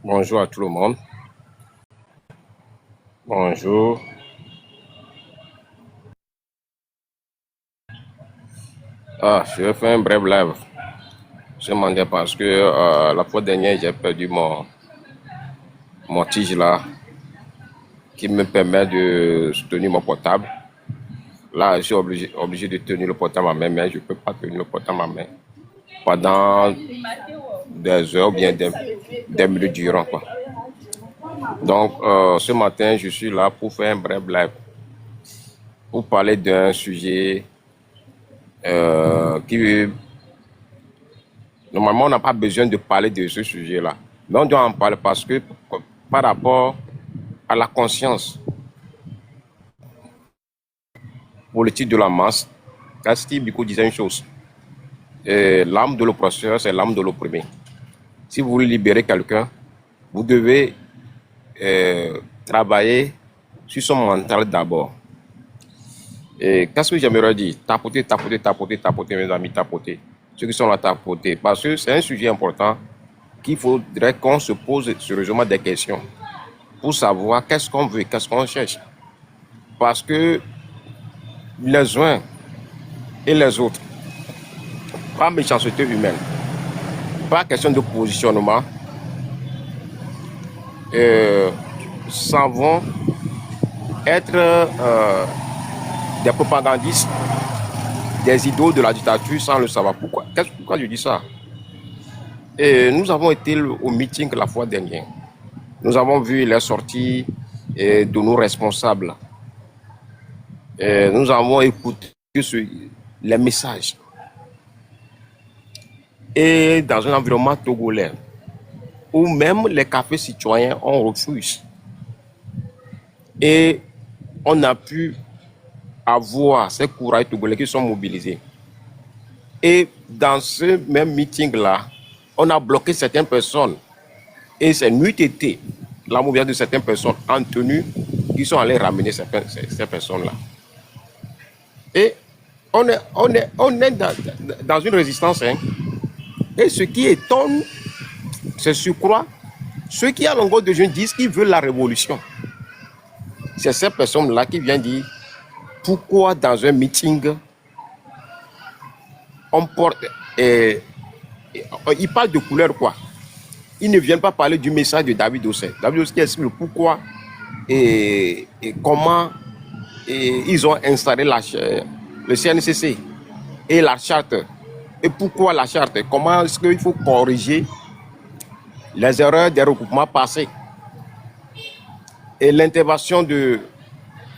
Bonjour à tout le monde. Bonjour. Je vais faire un bref live. Je demandais parce que la fois dernière, j'ai perdu mon tige là qui me permet de tenir mon portable. Là, je suis obligé de tenir le portable à main, mais je ne peux pas tenir le portable à main pendant des heures ou bien des minutes durant, quoi. Donc, ce matin, je suis là pour faire un bref live, pour parler d'un sujet qui, normalement, on n'a pas besoin de parler de ce sujet-là. Mais on doit en parler parce que par rapport à la conscience politique de la masse, Castille Biko disait une chose. L'âme de l'oppresseur, c'est l'âme de l'opprimé. Si vous voulez libérer quelqu'un, vous devez travailler sur son mental d'abord. Et qu'est-ce que j'aimerais dire? Tapoter, tapoter, tapoter, tapoter, mes amis, tapoter. Ceux qui sont là, tapoter. Parce que c'est un sujet important qu'il faudrait qu'on se pose sérieusement des questions pour savoir qu'est-ce qu'on veut, qu'est-ce qu'on cherche. Parce que les uns et les autres, par méchanceté humaine, par question de positionnement, savons être des propagandistes, des idoles de la dictature sans le savoir. Pourquoi je dis ça? Nous avons été au meeting la fois dernière. Nous avons vu les sorties de nos responsables. Nous avons écouté les messages. Et dans un environnement togolais, où même les cafés citoyens ont refusé. Et on a pu avoir ces courageux togolais qui sont mobilisés. Et dans ce même meeting-là, on a bloqué certaines personnes. Et c'est nuit été, la mobilisation de certaines personnes en tenue qui sont allées ramener ces personnes-là. Et on est dans une résistance. Hein. Et ce qui étonne, c'est surcroît, ceux qui à longueur de jeunes disent qu'ils veulent la révolution. C'est ces personnes-là qui viennent dire pourquoi dans un meeting, on porte... ils parlent de couleur quoi. Ils ne viennent pas parler du message de David Ossé. David Ossé explique pourquoi et comment ils ont installé le CNCC et la charte. Et pourquoi la charte? Comment est-ce qu'il faut corriger les erreurs des recoupements passés? Et l'intervention de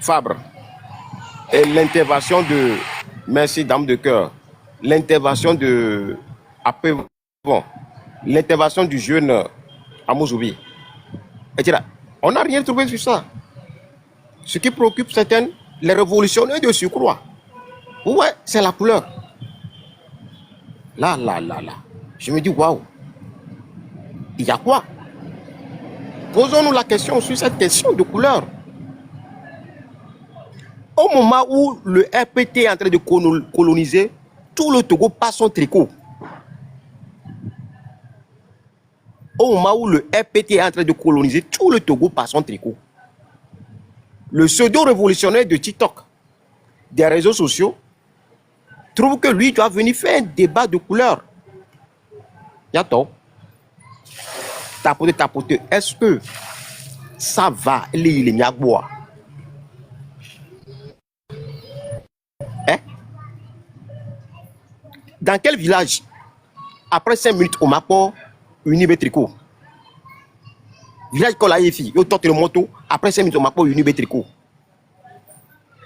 Fabre, et l'intervention de Merci Dame de Cœur, l'intervention de Apévon, l'intervention du jeune Amozoubi, etc. On n'a rien trouvé sur ça. Ce qui préoccupe certaines, les révolutionnaires de surcroît. Ouais, c'est la couleur. Là. Je me dis, waouh. Il y a quoi? Posons-nous la question sur cette question de couleur. Au moment où le RPT est en train de coloniser, tout le Togo passe son tricot. Au moment où le RPT est en train de coloniser, tout le Togo passe son tricot. Le pseudo-révolutionnaire de TikTok, des réseaux sociaux, trouve que lui doit venir faire un débat de couleur. Yato. Tapoter. Est-ce que ça va, les Miagbois? Hein? Dans quel village, après 5 minutes, on m'apporte une Unibé tricot? Village qu'on a ici, il tente le moto, après 5 minutes, on m'apporte une Unibé tricot.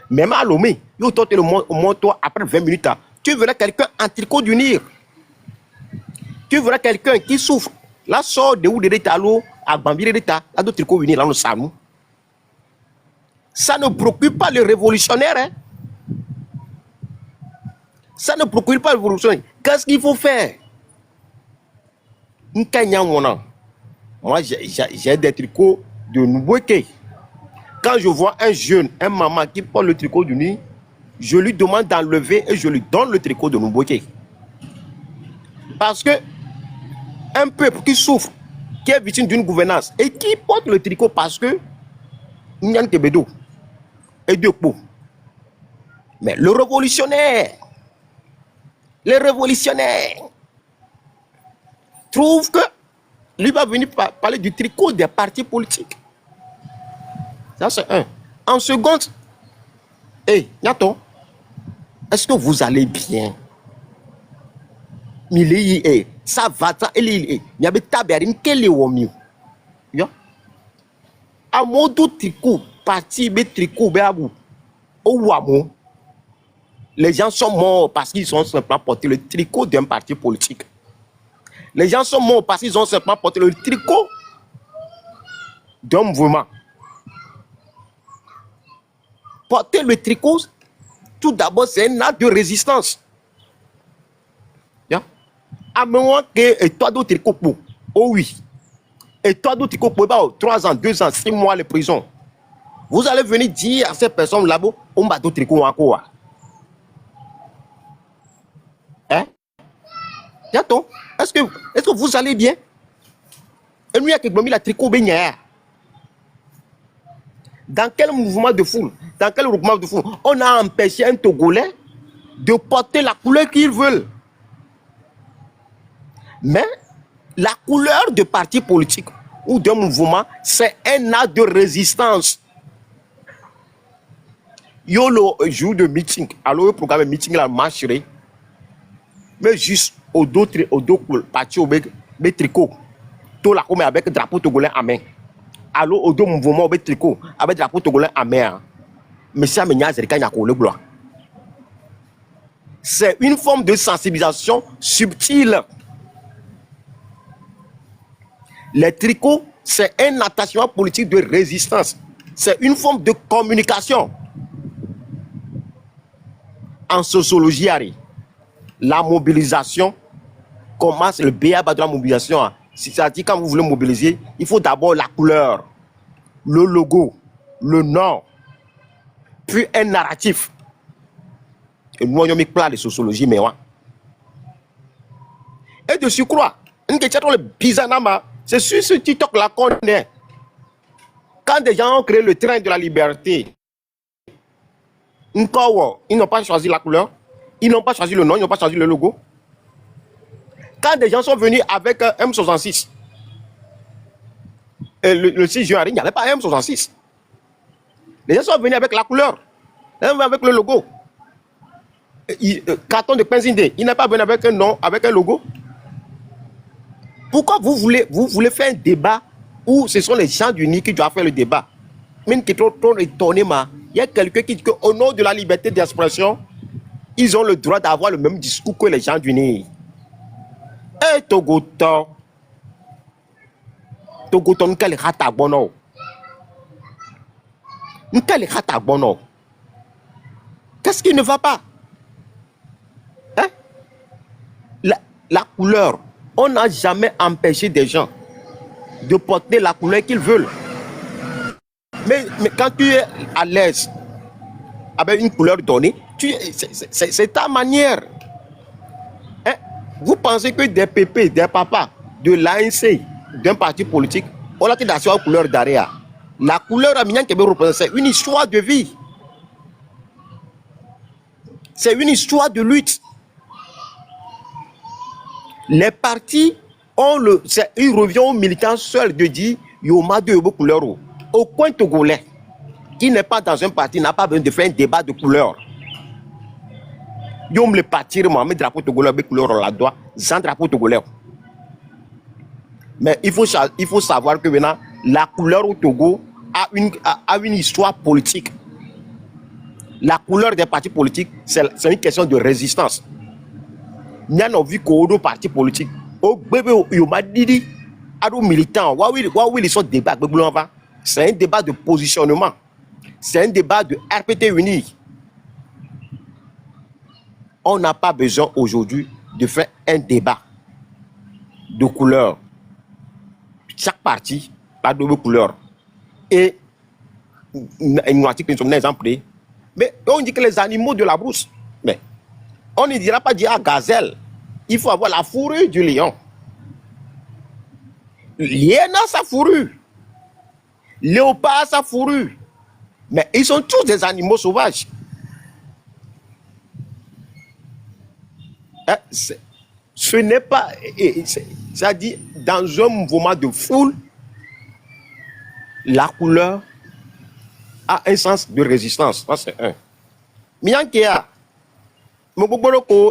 Même à Lomé, il tente le moto, après 20 minutes, tu verras quelqu'un en tricot d'unir. Tu verras quelqu'un qui souffre. Là, sort de où de l'état, à Bambire d'état, là, d'autres tricots unir, là, nous savons. Ça ne préoccupe pas les révolutionnaires. Hein? Ça ne préoccupe pas les révolutionnaires. Qu'est-ce qu'il faut faire? Moi, j'ai des tricots de Noubouéké. Quand je vois un jeune, un maman qui porte le tricot du nid, je lui demande d'enlever et je lui donne le tricot de Noubouéké. Parce que un peuple qui souffre, qui est victime d'une gouvernance et qui porte le tricot parce que Nyan Kebedo est de peau. Mais le révolutionnaire, les révolutionnaires trouvent que lui va venir parler du tricot des partis politiques. Ça, c'est un. En seconde, hey, Nyato, est-ce que vous allez bien? Mili, ça va, ça, il y a des tabernes, quel est au mieux? À mon tricot, parti, mais tricot, béabou, au Wamo. Les gens sont morts parce qu'ils ont simplement porté le tricot d'un parti politique. Les gens sont morts parce qu'ils ont simplement porté le tricot d'un mouvement. Porter le tricot, tout d'abord, c'est un acte de résistance. À moins que toi d'autres tricot pour, oh oui, et toi d'autres tricot pour 3 ans, 2 ans, 6 mois de prison. Vous allez venir dire à ces personnes là-bas, on va d'autres tricot encore. Hein? Est-ce que vous allez bien? Et nous, il y a quelqu'un qui a tricot baigné. Dans quel mouvement de foule, dans quel regroupement de foule, on a empêché un Togolais de porter la couleur qu'il veut. Mais la couleur de parti politique ou de mouvement, c'est un acte de résistance. Il y a le jour de meeting, alors le programme de meeting là marcherait, mais juste au dos partis au tricot, tout la comme avec drapeau togolais à main. Alors au dos mouvement au tricot avec drapeau togolais à main. Mais ça le gloire. C'est une forme de sensibilisation subtile. Les tricots, c'est un attachement politique de résistance. C'est une forme de communication. En sociologie, la mobilisation commence, le BABA de la mobilisation. C'est-à-dire quand vous voulez mobiliser, il faut d'abord la couleur, le logo, le nom, puis un narratif. Et nous, on a mis plein de sociologie, mais ouais. Et de surcroît, une question de bizarre, c'est sur ce TikTok-là qu'on est. Quand des gens ont créé le train de la liberté, ils n'ont pas choisi la couleur, ils n'ont pas choisi le nom, ils n'ont pas choisi le logo. Quand des gens sont venus avec un M66, le 6 juin, il n'y avait pas un M66. Les gens sont venus avec la couleur, avec le logo. Carton de Penzinde, il n'est pas venu avec un nom, avec un logo. Pourquoi vous voulez faire un débat où ce sont les gens d'Uni qui doivent faire le débat? Mais qui est trop étonné, il y a quelqu'un qui dit qu'au nom de la liberté d'expression, ils ont le droit d'avoir le même discours que les gens d'Uni. Et Togoton, quel rata bono? Quel rata bono? Qu'est-ce qui ne va pas? Hein? La couleur. On n'a jamais empêché des gens de porter la couleur qu'ils veulent. Mais quand tu es à l'aise avec une couleur donnée, c'est ta manière. Hein? Vous pensez que des pépés, des papas, de l'ANC, d'un parti politique, on a été dans la couleur d'Aria. La couleur Aminyan Kébé représente, c'est une histoire de vie. C'est une histoire de lutte. Les partis il revient aux militants seuls de dire Yoma de couleur. Au coin togolais, qui n'est pas dans un parti, n'a pas besoin de faire un débat de couleur. Yom le parti, moi, drapeau togolais avec couleur la doigt, sans drapeau togolais. Mais il faut savoir que maintenant, la couleur au Togo a une histoire politique. La couleur des partis politiques, c'est une question de résistance. Nous avons vu qu'au parti politique, au bébé, il y a des militants, ils sont débat, c'est un débat de positionnement, c'est un débat de RPT uni. On n'a pas besoin aujourd'hui de faire un débat de couleur. Chaque parti a deux couleurs. Et nous avons un exemple. Mais on dit que les animaux de la brousse, mais on ne dira pas dire à gazelle. Il faut avoir la fourrure du lion. L'hyène a sa fourrure. Léopard a sa fourrure. Mais ils sont tous des animaux sauvages. Hein, ce n'est pas... Ça dit, dans un mouvement de foule, la couleur a un sens de résistance. Ça, c'est un. Miankia,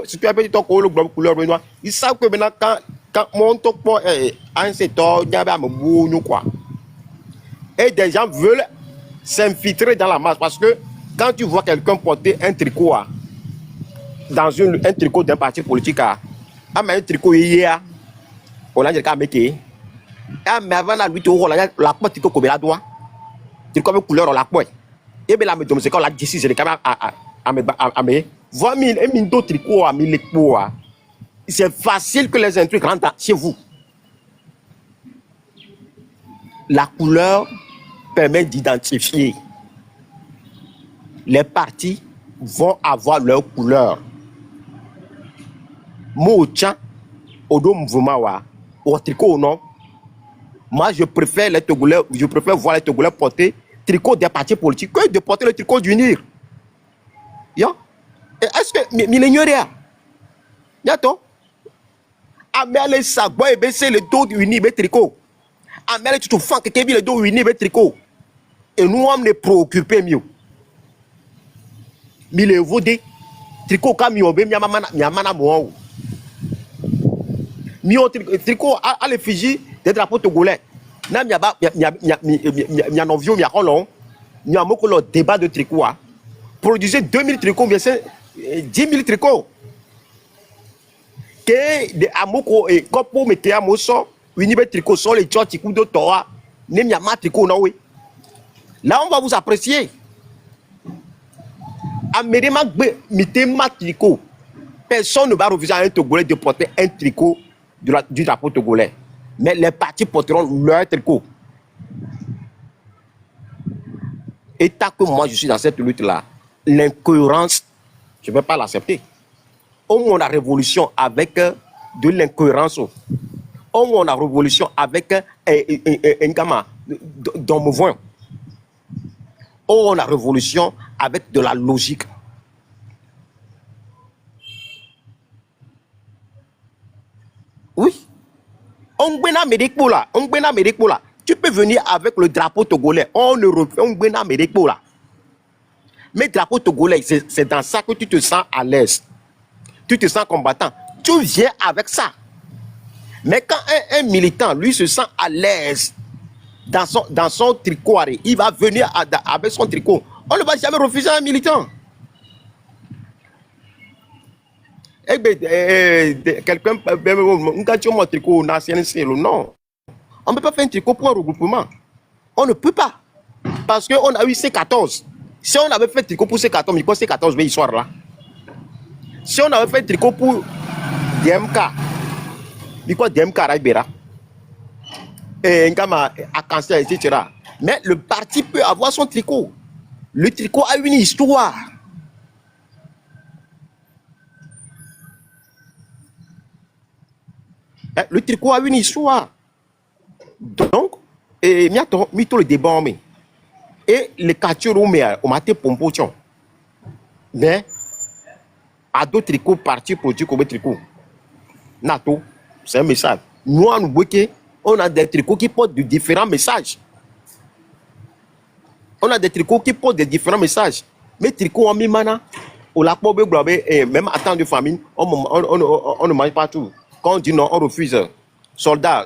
si tu as petit couleur noire, ils savent que maintenant, quand mon topo est un secteur, il y a un quoi. Et des gens veulent s'infiltrer dans la masse parce que quand tu vois quelqu'un porter un tricot dans un tricot d'un parti politique, un tricot hier, on a dit qu'à mettre, mais avant la lutte, la porte tricot comme la doigt, tricot avec couleur la pointe. Et bien là, c'est quand la décision, c'est quand même à me voir mille d'autres tricots à mille pots. C'est facile que les intrigues rentrent chez vous. La couleur permet d'identifier. Les partis vont avoir leur couleur. Moi, au mouvement, au tricot, non. Moi, je préfère les Togolais, je préfère voir les Togolais porter tricot des partis politiques que de porter le tricot d'unir. Est-ce que millénaire? Yato? Amel Sagbo et baisser le dos d'unir le tricot. Amel tu te fais que le dos d'unir le tricot. Et nous, on est préoccupés mieux. Mille vodé, tricot comme yobe, miamana mouou. Mio tricot à l'effigie des drapeaux togolais. Nam yaba, mia novio, mia colon, mia mokolo débat de tricot. Produisez 2000 tricots, bien c'est 10 000 tricots. Que de amoko et copo mettez à mosso, unibe tricot sur les tchotchi coup de toa, nem yama tricot, non, oui. Là, on va vous apprécier. Amédéma mettez ma tricot. Personne ne va refuser à un Togolais de porter un tricot du drapeau togolais. Mais les partis porteront leur tricot. Et tant que moi je suis dans cette lutte-là, l'incohérence, je ne vais pas l'accepter. On a révolution avec de l'incohérence. On a révolution avec un gamin dans mouvement. On a révolution avec de la logique. Oui. On là. Tu peux venir avec le drapeau togolais. On là. Mais drapeau togolais, c'est dans ça que tu te sens à l'aise. Tu te sens combattant. Tu viens avec ça. Mais quand un militant, lui, se sent à l'aise dans son tricot, il va venir avec son tricot. On ne va jamais refuser un militant. Eh bien, quelqu'un, quand tu as un tricot national, non. On ne peut pas faire un tricot pour un regroupement. On ne peut pas. Parce qu'on a eu C14. Si on avait fait un tricot pour C14, mais quoi C14, mais il sort là. Si on avait fait un tricot pour DMK, mais quoi DMK, Raibera, et Ngama, Akansia, etc. Mais le parti peut avoir son tricot. Le tricot a une histoire. Le tricot a une histoire. Donc, et mito le débat, et les captures au matin pompo, mais à d'autres tricots partis produits comme tricot. Nato, c'est un message. Nous, on a des tricots qui portent de différents messages. On a des tricots qui portent de différents messages. Mais tricots en mi-mana, on l'a pas et même à temps de famine, on ne mange pas tout. Quand on dit non, on refuse. Soldats,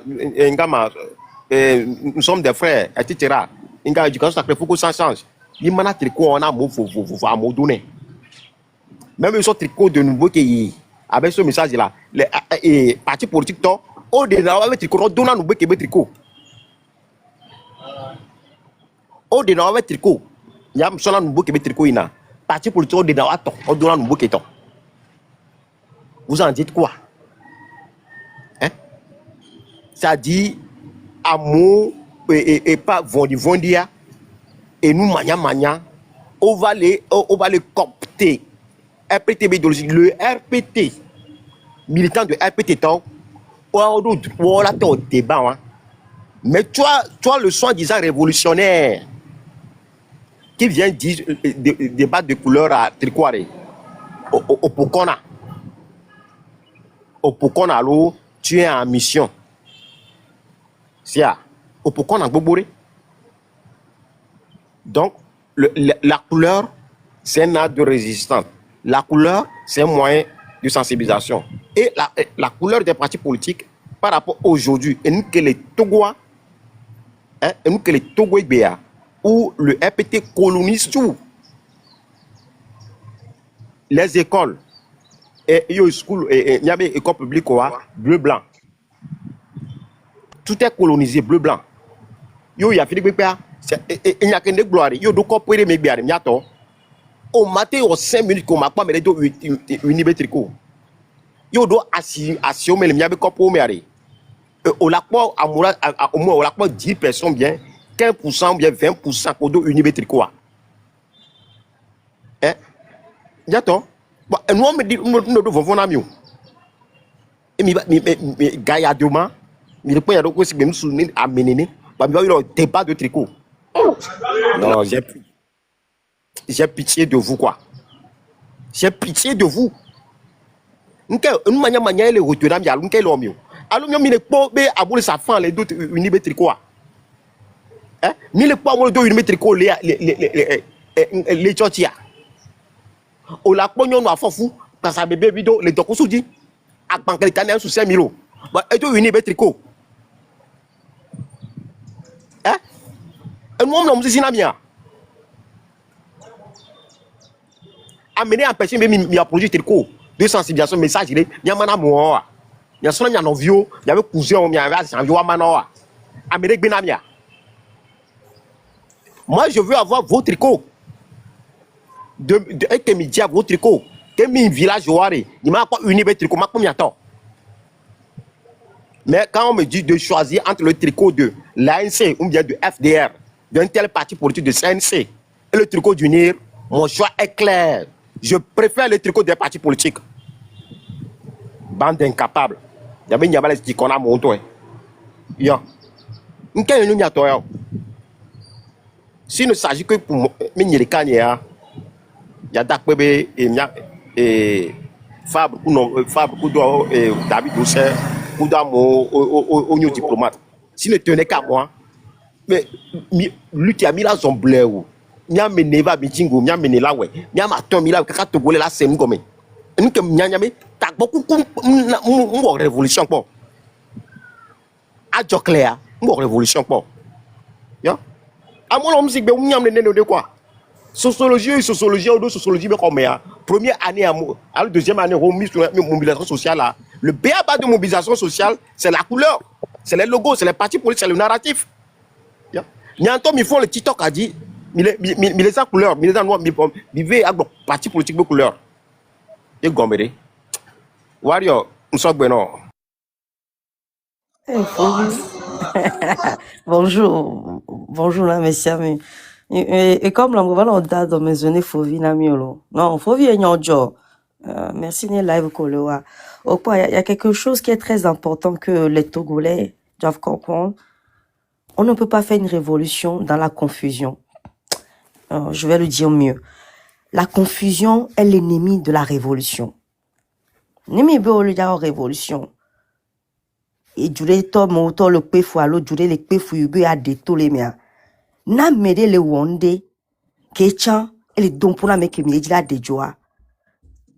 nous sommes des frères, etc. Éducation sacrée, il faut que ça change. Il y a un tricot, on a un mot donné. Même ils sont tricot de nouveau qui avec ce message-là, les partis politiques, au-delà avec tricot, on donne à nous un tricot. Au-delà avec tricot, il y a un tricot, il y a un parti politique, au-delà, on donne à nous un tricot. Vous en dites quoi? Ça dit amour et pas vondia et nous mania on va les copter. RPT idéologique, le RPT militant de RPT on a débat Mais toi le soi-disant révolutionnaire qui vient dire débattre de couleur à Trikware, au Pokona. Au Pokona, alors, tu es en mission. C'est ça. Au Pokona, Bobore. Donc, la couleur, c'est un acte de résistance. La couleur, c'est un moyen de sensibilisation. Et la couleur des partis politiques par rapport à aujourd'hui, et nous que les Togois, hein, et nous que les Togois Béa, où le RPT colonise tout. Les écoles, et les school, et il y avait école publique, bleu-blanc. Tout est colonisé, bleu-blanc. Yo, il y a Philippe Péa, il n'y a qu'un gloire. Yo, do coopérer, mais bien, il y a tout. Au matin, aux 5 minutes, qu'on m'a pas mis une tricot. Yo, do assis, mais il y a des copains, mais au lac, au moins, au lac, 10 personnes bien, 15% bien, 20% qu'on doit une tricot. Hein? Il y a tout. Nous, on me dit, nous devons faire mieux. Et mais, Gaïa demain, mais le point, il y a donc aussi, même sous le amené, il y a eu un débat de tricot. Non, j'ai pitié de vous, quoi. J'ai pitié de vous. Une manière, les retours, il y a l'un qui est l'homme. Alors, il y a des aboules sa fin, les deux, une tricot. Hein? Mais les poids, les deux, une tricot, les chotia. Au lac, on a fou, parce que bébé vidéo, les deux coups dit, à banque les canaux sous 5 000 €. Et deux, une tricot. Hein? Et nous, on a dit, amener à empêcher même il y a produit tricot de sensibilisation message il y a mana moi il y a son il y a non vieux il y avait cousin il y avait un vieux mana amener benamia moi je veux avoir vos tricots de que me dit vos tricots que mi village waré il m'a pas uni be tricot m'a combien temps mais quand on me dit de choisir entre le tricot de l'ANC ou bien du FDR d'un tel parti politique de CNC et le tricot du NIR, mon choix est clair. Je préfère le tricot des partis politiques. Bande d'incapables. Il y avait une yabalès qui connaît mon toit. Ya. S'il ne s'agit que pour Mignel Kanya, il y a Dakbebe et Fabre Koudo et David Doucet, Koudamo, au new diplomate. S'il ne tenait qu'à moi, mais lui qui a mis la zomblée ou. Nya meneva bitingo nya menela we nya maton mila kaka togole la sem ngome nkem nya nya me tak boku mo révolution po a joclea mo révolution po ya amolo musique be nyam ne de quoi sociologie ou sociologie be comme ya première année à la deuxième année remise sur la mobilisation sociale là le béaba de mobilisation sociale c'est la couleur c'est les logos c'est les partis politiques c'est le narratif ya nyanto mi font le TikTok a dit mais les couleurs, mais les noirs, vivez avec le parti politique de couleur. Et Gombéré. Warrior, nous sommes bien. Bonjour, bonjour là, messieurs. Et comme la nouvelle on date de maisonner Fovi Namiolo. Non, Fovi est nyonjo. Merci ne live koloa. Au point, il y a quelque chose qui est très important que les Togolais doivent comprendre. On ne peut pas faire une révolution dans la confusion. Je vais le dire mieux. La confusion est l'ennemi de la révolution. N'aimez pas la révolution. Et du to moto le pefu alo du le pefu yube a deto le mea. Na mede le wonde kechan et le dompona me ke mi la de joa.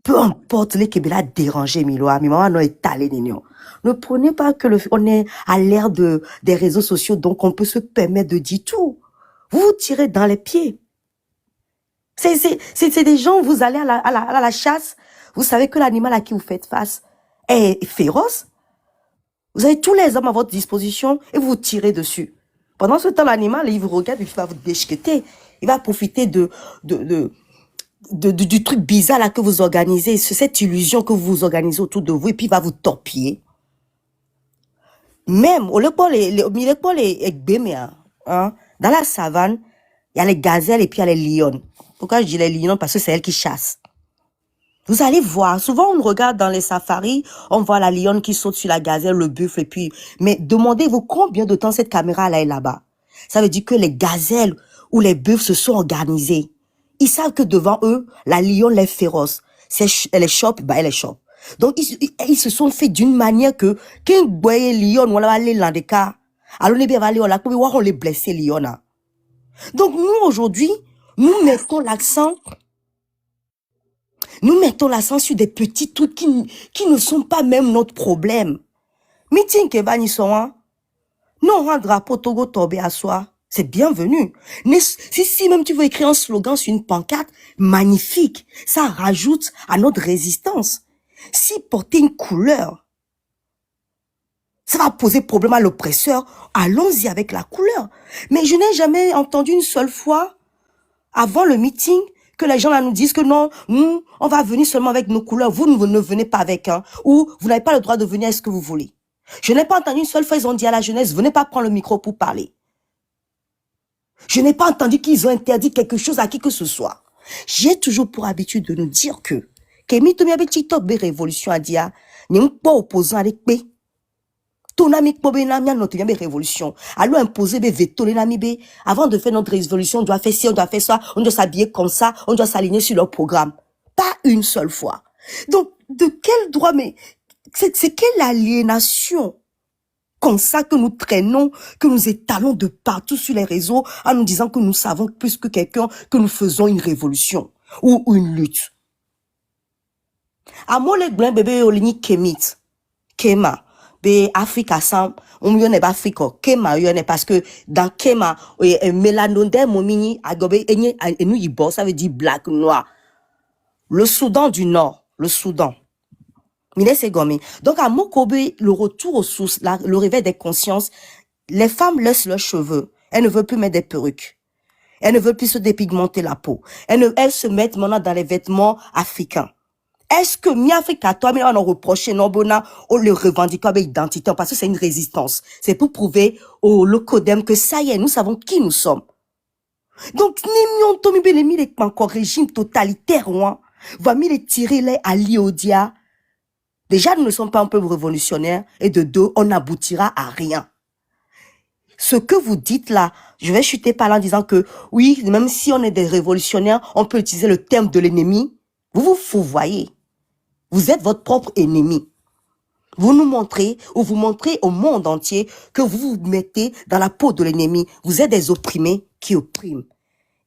Peu importe les kebela déranger miloa, mi maman no étalé nino. Ne prenez pas que on est à l'ère des réseaux sociaux donc on peut se permettre de dire tout. Vous vous tirez dans les pieds. C'est des gens, vous allez à la chasse, vous savez que l'animal à qui vous faites face est féroce. Vous avez tous les hommes à votre disposition et vous tirez dessus. Pendant ce temps, l'animal, il vous regarde et il va vous déchiqueter. Il va profiter du truc bizarre là que vous organisez, cette illusion que vous organisez autour de vous et puis il va vous torpiller. Même, dans la savane, il y a les gazelles et puis il y a les lions. Pourquoi je dis les lions? Parce que c'est elles qui chassent. Vous allez voir, souvent on regarde dans les safaris, on voit la lionne qui saute sur la gazelle, le buffle, et puis... Mais demandez-vous combien de temps cette caméra-là est là-bas. Ça veut dire que les gazelles ou les buffles se sont organisés. Ils savent que devant eux, la lionne est féroce. Elle les chope, bah elle les chope. Donc ils se sont fait d'une manière que, quand boye lion, on va aller dans des cas, alors on va aller, on les blesser lion. Donc nous aujourd'hui, nous mettons l'accent sur des petits trucs qui ne sont pas même notre problème. Meeting que va Nissoan, non, un drapeau Togo Tobe à soi, c'est bienvenu. Si même tu veux écrire un slogan sur une pancarte, magnifique. Ça rajoute à notre résistance. Si porter une couleur, ça va poser problème à l'oppresseur, allons-y avec la couleur. Mais je n'ai jamais entendu une seule fois, avant le meeting, que les gens là nous disent que non, nous, on va venir seulement avec nos couleurs, vous ne venez pas avec un, ou vous n'avez pas le droit de venir à ce que vous voulez. Je n'ai pas entendu une seule fois, ils ont dit à la jeunesse, venez pas prendre le micro pour parler. Je n'ai pas entendu qu'ils ont interdit quelque chose à qui que ce soit. J'ai toujours pour habitude de nous dire que Kemi Tomi avec TikTok be révolution a dit n'y pas opposant avec B. Ton ami Kobe Namia notre révolution. Alors imposer be veto les nami B. Avant de faire notre révolution, on doit faire ci, on doit faire ça, on doit s'habiller comme ça, on doit s'aligner sur leur programme. Pas une seule fois. Donc, de quel droit, mais c'est quelle aliénation comme ça que nous traînons, que nous étalons de partout sur les réseaux en nous disant que nous savons plus que quelqu'un, que nous faisons une révolution ou une lutte. À moi, les blancs bébés, olini Kemit, Kema, be Afrique Sam, on y en est Afrique, Kema, y en est parce que dans Kema, mélanondé, momini, agobe, et nous, y ça veut dire black, noir. Le Soudan du Nord, le Soudan. Donc, à Mokobe, le retour aux sources, le réveil des consciences, les femmes laissent leurs cheveux. Elles ne veulent plus mettre des perruques. Elles ne veulent plus se dépigmenter la peau. Elles se mettent maintenant dans les vêtements africains. Est-ce que mi-Afrique toi, mais on a reproché, non, bona, on le revendique comme identité, parce que c'est une résistance. C'est pour prouver au Locodem que ça y est, nous savons qui nous sommes. Donc, n'imions Tomi Belemi, les encore régime totalitaire, ouin, va mis les tirer les à l'Iodia. Déjà, nous ne sommes pas un peuple révolutionnaire, et de deux, on n'aboutira à rien. Ce que vous dites là, je vais chuter par là en disant que, oui, même si on est des révolutionnaires, on peut utiliser le terme de l'ennemi. Vous vous fourvoyez. Vous êtes votre propre ennemi. Vous nous montrez, ou vous montrez au monde entier que vous vous mettez dans la peau de l'ennemi. Vous êtes des opprimés qui oppriment.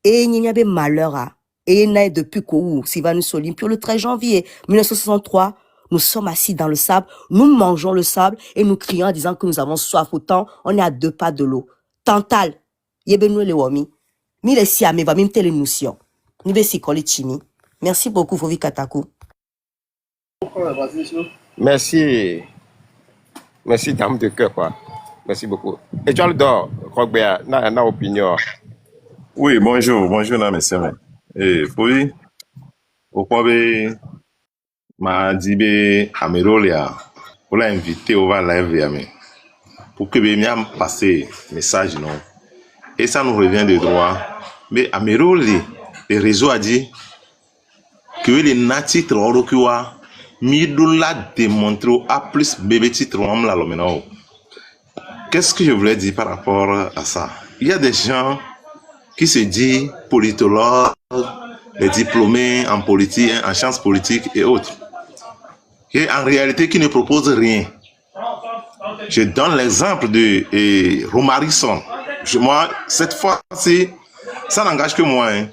Et il n'y avait malheur et il n'a depuis qu'au Sylvanus Olympio, le 13 janvier 1963, nous sommes assis dans le sable, nous mangeons le sable et nous crions en disant que nous avons soif autant, on est à 2 pas de l'eau. Tantal, yebenoué le wami, mi le siame va mim tele notion. Ni be si koli chimi. Merci beaucoup, Fovi Katakou. Merci. Merci, dame de cœur, quoi. Merci beaucoup. Étoile d'or, Rogbea, na opinion. Oui, bonjour, là, messieurs. Et puis, au point m'a dit Amérolia, pour l'inviter au live pour que bien passer message non. Et ça nous revient de droit. Mais Amérolia, le réseau a dit que les natifs Rorokiwa Midoula démontré à plus bébé titre la lomeno. Qu'est-ce que je voulais dire par rapport à ça? Il y a des gens qui se disent politologues, les diplômés en politique, en sciences politiques et autres, et en réalité qui ne proposent rien. Je donne l'exemple de Romarison. Moi, cette fois-ci, ça n'engage que moi, hein,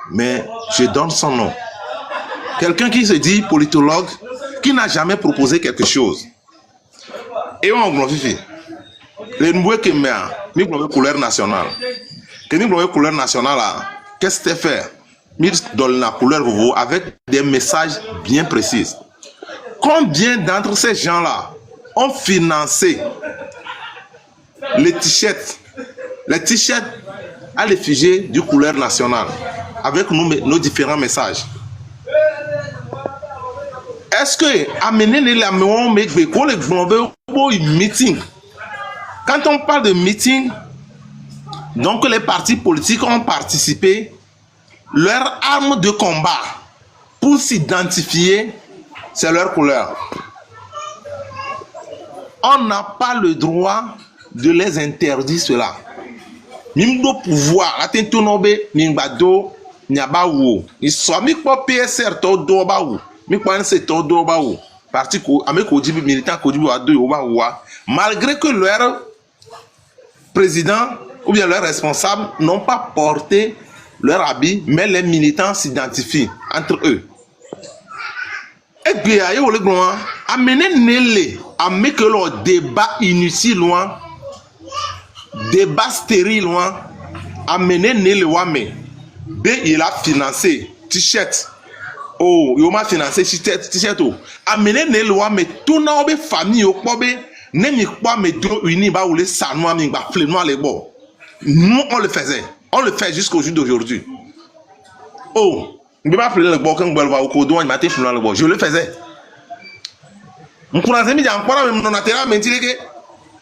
mais je donne son nom. Quelqu'un qui se dit politologue, qui n'a jamais proposé quelque chose. Et on glorifie. Les nouveaux qui nous avons couleur nationale. Que nous avons couleur nationale, qu'est-ce que c'est faire? Nous donnons la couleur avec des messages bien précis. Combien d'entre ces gens-là ont financé les t-shirts à l'effigie du couleur nationale avec nos différents messages? Est-ce que amener les meeting? Quand on parle de meeting, donc les partis politiques ont participé, leur arme de combat, pour s'identifier, c'est leur couleur. On n'a pas le droit de les interdire cela. Mimdo pouvoir, attentonobe, mimbado, nyabawo. Ils sont mis pour PSR, todo baou. Mi kwa c'est todo baou. Parti ko, avec Kodibi, militant Kodibi à deux, malgré que leur président ou bien leurs responsables n'ont pas porté leur habit, mais les militants s'identifient entre eux. Et puis, amener Nélé, amener que le débat inutile loin, débat stérile loin, amener Nélé Wame. B, il a financé t-shirt. Oh, il a financé t-shirt. Amener Nélé Wame, tout le monde famille au pobe, n'est pas mais deux unis, bah, ou les sanois, mais bah, flenois les bords. Nous, on le faisait. On le fait jusqu'au jour d'aujourd'hui. Oh, je ne vais pas appeler le bon quand on va au codon, il m'a été le bon. Je le faisais. Mon courant s'est mis en quoi même non atterra, mais il est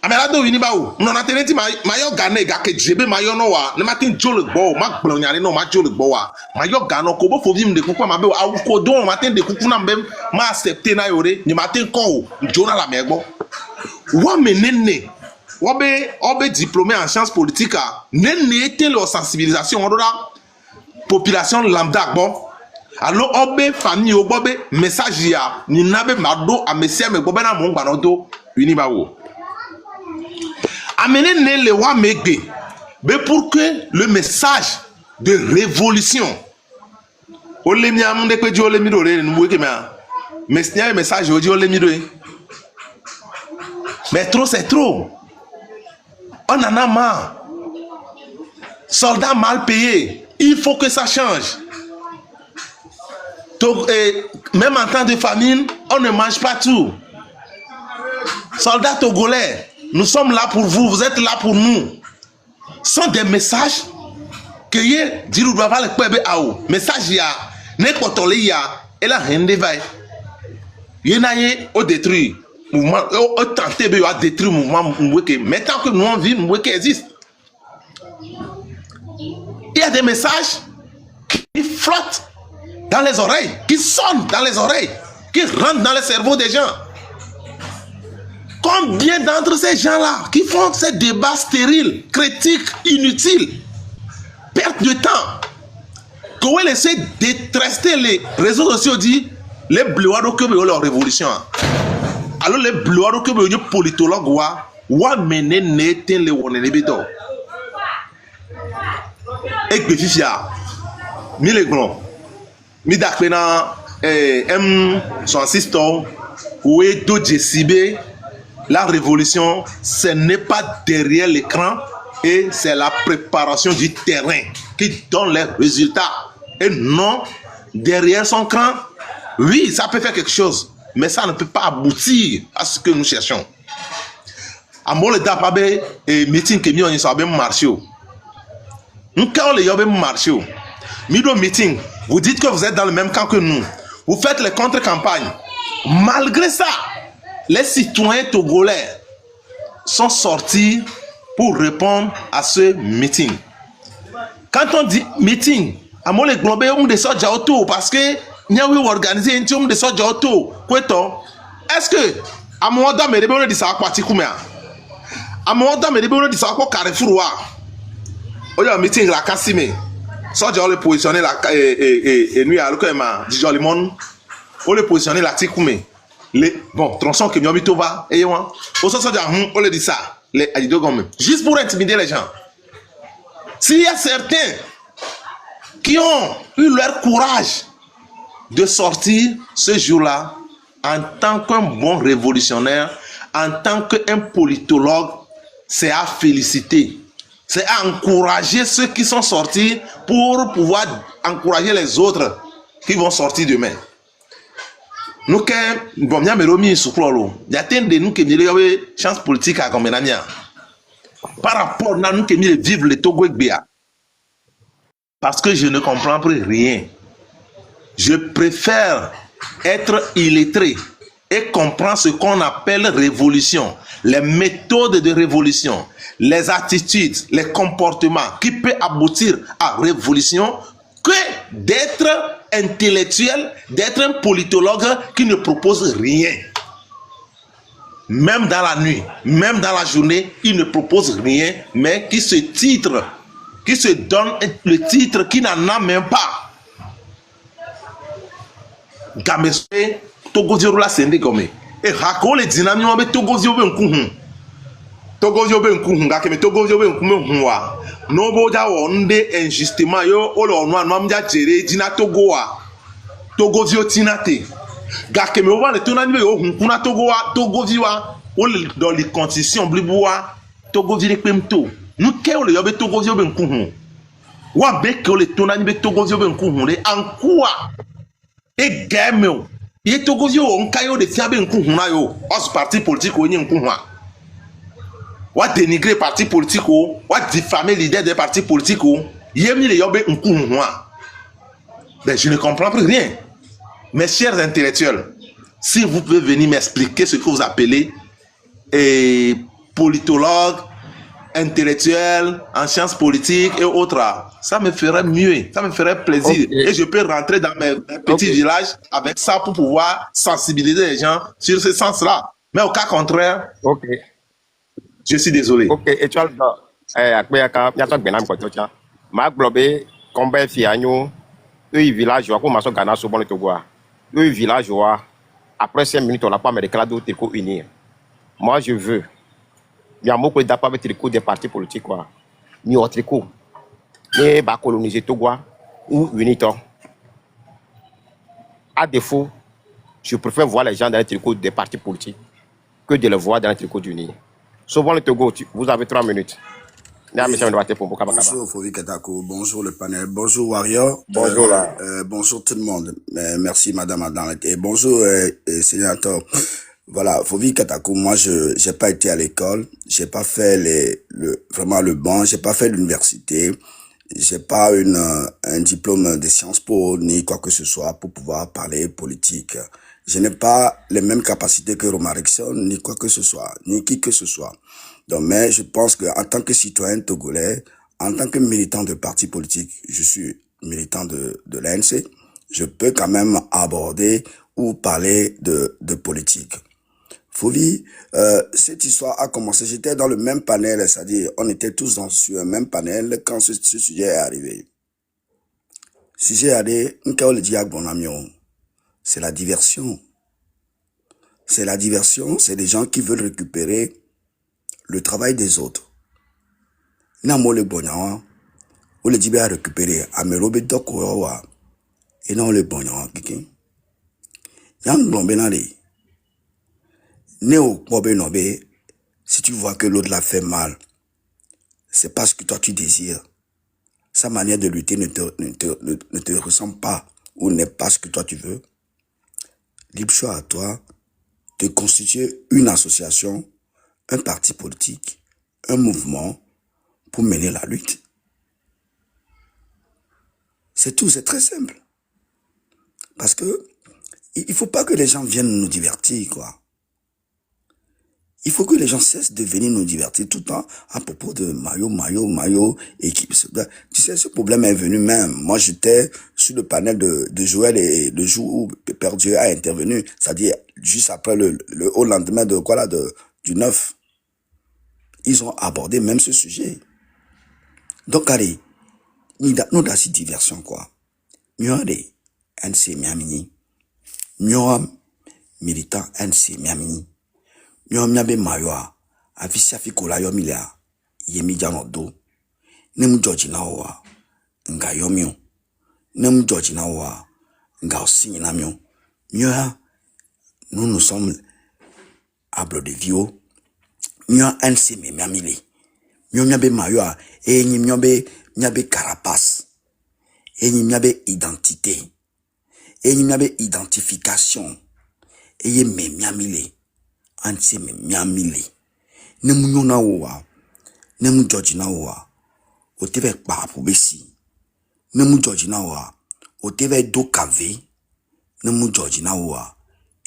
Amelado Unibaou, non atterra, mayo gane, gake, jebe, mayo noa, ne matin jole bo, mak blonyare, no, ma jole boa, mayo gano, kobo, faut vivre de coucou, ma belle, au codon, matin de coucou, même, m'a accepté na yore, ni matin kou, jona la mergo. Wa menene. Obe diplômé en sciences politiques, n'est été leur sensibilisation de la population lambda. Bon, alors obe famille obe message ya ni nabe mado a messia me bobe na mon banodo unibawo. Amener ne le wa megbe, mais pour que le message de révolution, olemi amunde que Dieu olemi do le nous que mais c'est un message Dieu olemi do. Mais trop c'est trop. On en a marre. Soldats mal payés. Il faut que ça change. Donc, même en temps de famine, on ne mange pas tout. Soldats togolais, nous sommes là pour vous, vous êtes là pour nous. Ce sont des messages que y dirou doit pas le pebe ao. Message ya, ne potole ya, et la rende vai. Yenaye au détruit. Mouvement, au tenter de détruire le mouvement Mweke. Mais tant que nous on vit, Mweke existe. Il y a des messages qui flottent dans les oreilles, qui sonnent dans les oreilles, qui rentrent dans le cerveau des gens. Combien d'entre ces gens-là qui font ces débats stériles, critiques, inutiles, perte de temps, qu'on essaie de traiter les réseaux sociaux, dit les blouards que veut leur révolution. Alors les blouards que veut politologue wa mener n'était le wonenebedo. Et que fifia, mi les grands, mi dakpena son assistant ou est d'Ojesibe. La révolution, ce n'est pas derrière l'écran et c'est la préparation du terrain qui donne les résultats. Et non derrière son cran. Oui, ça peut faire quelque chose, mais ça ne peut pas aboutir à ce que nous cherchons. À mon état, pas de meeting que nous avons marché. Nous avons marché. Nous meeting. Vous dites que vous êtes dans le même camp que nous. Vous faites les contre-campagnes. Malgré ça, les citoyens togolais sont sortis pour répondre à ce meeting. Quand on dit meeting, à mon églobé, on descend déjà autour parce que nous avons organisé un tour de descend déjà autour. Est-ce que à mon dame et on dit ça à quoi Tikoumea? À mon dame et on dit ça à quoi Carrefour? On a un meeting la Kassime. Ça, j'ai le positionné la et nous à l'occasion du Jolimon. On le positionné la Tikoumé. Bon, tronçon que Miomi Tova et moi. Au sens de on le dit ça. Les Adidogom. Juste pour intimider les gens. S'il y a certains qui ont eu leur courage de sortir ce jour-là en tant qu'un bon révolutionnaire, en tant qu'un politologue, c'est à féliciter. C'est à encourager ceux qui sont sortis pour pouvoir encourager les autres qui vont sortir demain. Nous, bon, nous avons mis sur le il y a des nous qui avons une chance politique à comme par rapport à nous qui vivre le Togo et Béa. Parce que je ne comprends plus rien. Je préfère être illettré et comprendre ce qu'on appelle révolution, les méthodes de révolution, les attitudes, les comportements qui peuvent aboutir à révolution que d'être intellectuel, d'être un politologue qui ne propose rien. Même dans la nuit, même dans la journée, il ne propose rien, mais qui se titre, qui se donne le titre qui n'en a même pas. Gameswe, Togozio la sende comme. Et Hako les dynamiques avec Togozio Benkuhun. Togozio Benkuhun, Gakeme Togozio Benkuhun. No boja onde injustement yo, olo no amja jere, dina Togoa. Togozio Tinate. Gakeme oba le tonani yo hunkuna Togoa, Togoviwa, dans les conditions bliboa, Togovire Pemto. Nous keo le yobe Togozio Benkuhun. Wa beke le tonani be Togozio Benkuhun, le ankua. Et game, il Togozio on kayo de fiabe Benkuhun yo, os parti politique ou nkunwa. Wa dénigrer parti politique ou, wa diffamer leader des partis politiques ou, yemi le yobe nkunwa. Ben je ne comprends plus rien. Mes chers intellectuels, si vous pouvez venir m'expliquer ce que vous appelez politologue, intellectuel, en sciences politiques et autres, ça me ferait mieux, ça me ferait plaisir. Okay. Et je peux rentrer dans mes petits villages avec ça pour pouvoir sensibiliser les gens sur ce sens-là. Mais au cas contraire, je suis désolé. Ok, et tu as le temps. Après, il y a un benam quand tu as. Ma globé, combien de filles eux, village, comme ma soeur Ghana, sur le Togo. Eux, village, après 5 minutes, on n'a pas mis de tricot unir. Moi, je veux. Il y a beaucoup de tricot des partis politiques, quoi. Ni au tricot. Ni va coloniser Togo ou unito. À défaut, je préfère voir les gens dans les tricots des partis politiques que de les voir dans les tricots d'Uni. Souvent le Togo, vous avez 3 minutes. Bonjour Fovi Katako, bonjour le panel, bonjour Warrior, bonjour, bonjour tout le monde, merci Madame Adan et bonjour sénateur. Voilà, Fovi Katako, moi j'ai pas été à l'école, j'ai pas fait vraiment le banc, j'ai pas fait l'université, j'ai pas un diplôme de Sciences Po ni quoi que ce soit pour pouvoir parler politique. Je n'ai pas les mêmes capacités que Romarickson, ni quoi que ce soit, ni qui que ce soit. Donc, mais je pense qu'en tant que citoyen togolais, en tant que militant de parti politique, je suis militant de l'ANC, je peux quand même aborder ou parler de politique. Fovi, cette histoire a commencé, j'étais dans le même panel, c'est-à-dire on était tous sur un même panel quand ce sujet est arrivé. Sujet est arrivé, c'est la diversion. C'est la diversion, c'est des gens qui veulent récupérer le travail des autres. Namo le bonyan, ou le dibe a récupéré, amerobe dokowa, et non le bonyan, kiki. Yang blombe nale. Néo pobe nobe, si tu vois que l'autre l'a fait mal, c'est parce que toi tu désires. Sa manière de lutter ne te ressemble pas, ou n'est pas ce que toi tu veux. Libre choix à toi de constituer une association, un parti politique, un mouvement pour mener la lutte. C'est tout, c'est très simple. Parce que il faut pas que les gens viennent nous divertir, quoi. Il faut que les gens cessent de venir nous divertir tout le temps à propos de Mayo, équipe. Tu sais, ce problème est venu même. Moi, j'étais sur le panel de Joël et le jour où Père Dieu a intervenu, c'est-à-dire juste après au lendemain de quoi là, du 9. Ils ont abordé même ce sujet. Donc, allez, nous avons cette diversion, quoi. Nous avons des NC Miamini. Nous avons militants NC Miamini. Nous avons Mayoa, Afisiafi Kola Yomilia, Yemi Janodo, Nemu Georgina Owa, Nga Yomio, Nemu Georgina Owa, Nga Osini Namio. Nous sommes à Brodevio. Nous avons un semi miamili. Nous avons Mayoa, et nous avons carapace, et nous avons identité, et nous avons identification, et nous avons miamili. Anse me miamili. Nemu nyona owa. Nemu Georgina owa. O teve kpa besi. Nemu Georgina owa. O teve do kave. Nemu Georgina owa.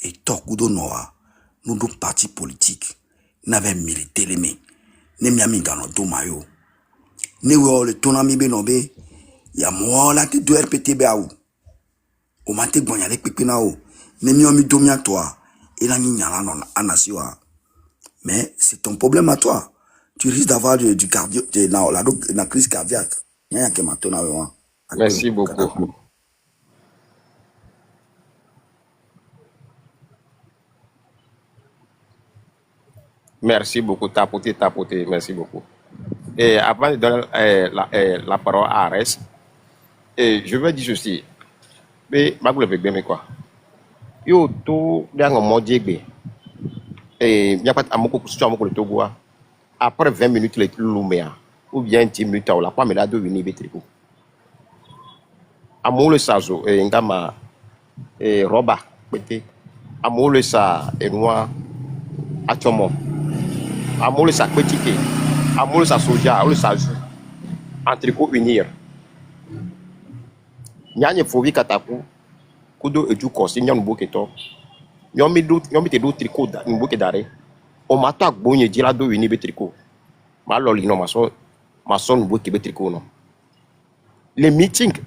Et tokudo noa. Nous do parti politique. N'avait milité les mains. Ne miami gano do mayo. Ne wo le tonami benobe. Ya mo la te do RPTB aou. O mate gbonyale pekpena o. Ne mi omi domia toi. Et là, nyala non anasiwa. Mais c'est ton problème à toi. Tu risques d'avoir du cardio, la crise cardiaque. Nyaya ke matona wewa. Merci beaucoup. Merci beaucoup, tapoter, merci beaucoup. Et avant de donner la parole à Ares, je veux dire ceci. Mais, je vais bien, mais quoi. Yo, tout, dans un mode djébé. Et, il n'y a pas de Togo. Après 20 minutes, le Lumea. Ou bien 10 minutes, on l'a pas, mais là, de venir, bétrico. Amour le sazo, et ngama, et roba, pété. Amour le sa, et noir, à chomo. Amour le sa, petit. Amour le sa soja, le sa jou. Antricot unir. Nyanye fovi kataku. Kudo eju kosi nyon boketo. Nyomi te do tricot da mboke dare. O mata gbonye dila do uni be tricot. Ma loli no mason mboke be tricot no. Les meetings,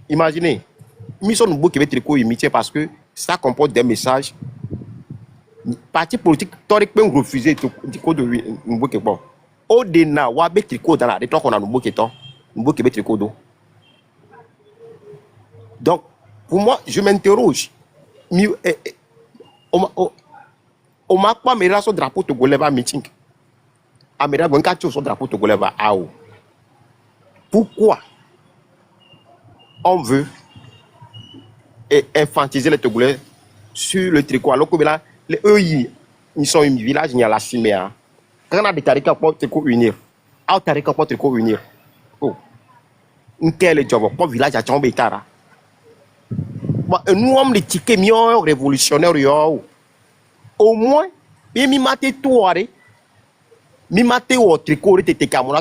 imaginez, mission mboke be tricot imité parce que ça comporte des messages. Parti politique torique peut refuser tricot de mboke bon. Au dena wa be tricot dans la rétorque on a mboke to. Mboke be tricot do. Donc pour moi, je m'interroge. On m'a pas mis son drapeau togolais va meeting. Amira Bonkacho son drapeau togolais va AO. Pourquoi on veut infantiliser les Togolais sur le tricot alors que là, eux, ils sont un village, il y a la Siméa. Quand on a des tarikas pour tricot unir, à tarikas pour tricot unir. Oh, quel job pour village à Tchambétara. Nous sommes les tickets mieux révolutionnaires. Au moins, mi mate toi, mi mate au tricot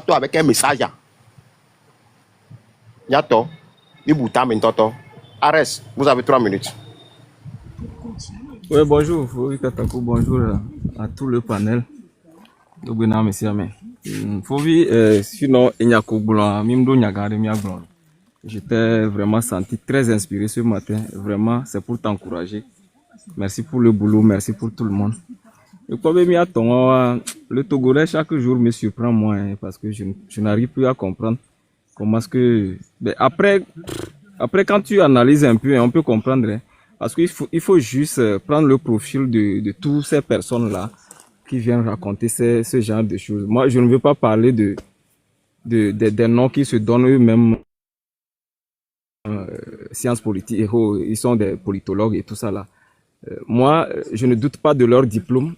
avec un message. Yato, mi bouta maintenant. Arrête, vous avez 3 minutes. Oui, bonjour, Katako, bonjour à tout le panel. Sinon, j'étais vraiment senti très inspiré ce matin. Vraiment, c'est pour t'encourager. Merci pour le boulot, merci pour tout le monde. Et le Togolais, chaque jour me surprend moi, parce que je n'arrive plus à comprendre comment est-ce que... Après, quand tu analyses un peu, on peut comprendre. Hein, parce qu'il faut juste prendre le profil de toutes ces personnes-là qui viennent raconter ce genre de choses. Moi, je ne veux pas parler des noms qui se donnent eux-mêmes sciences politiques. Ils sont des politologues et tout ça là. Moi, je ne doute pas de leur diplôme.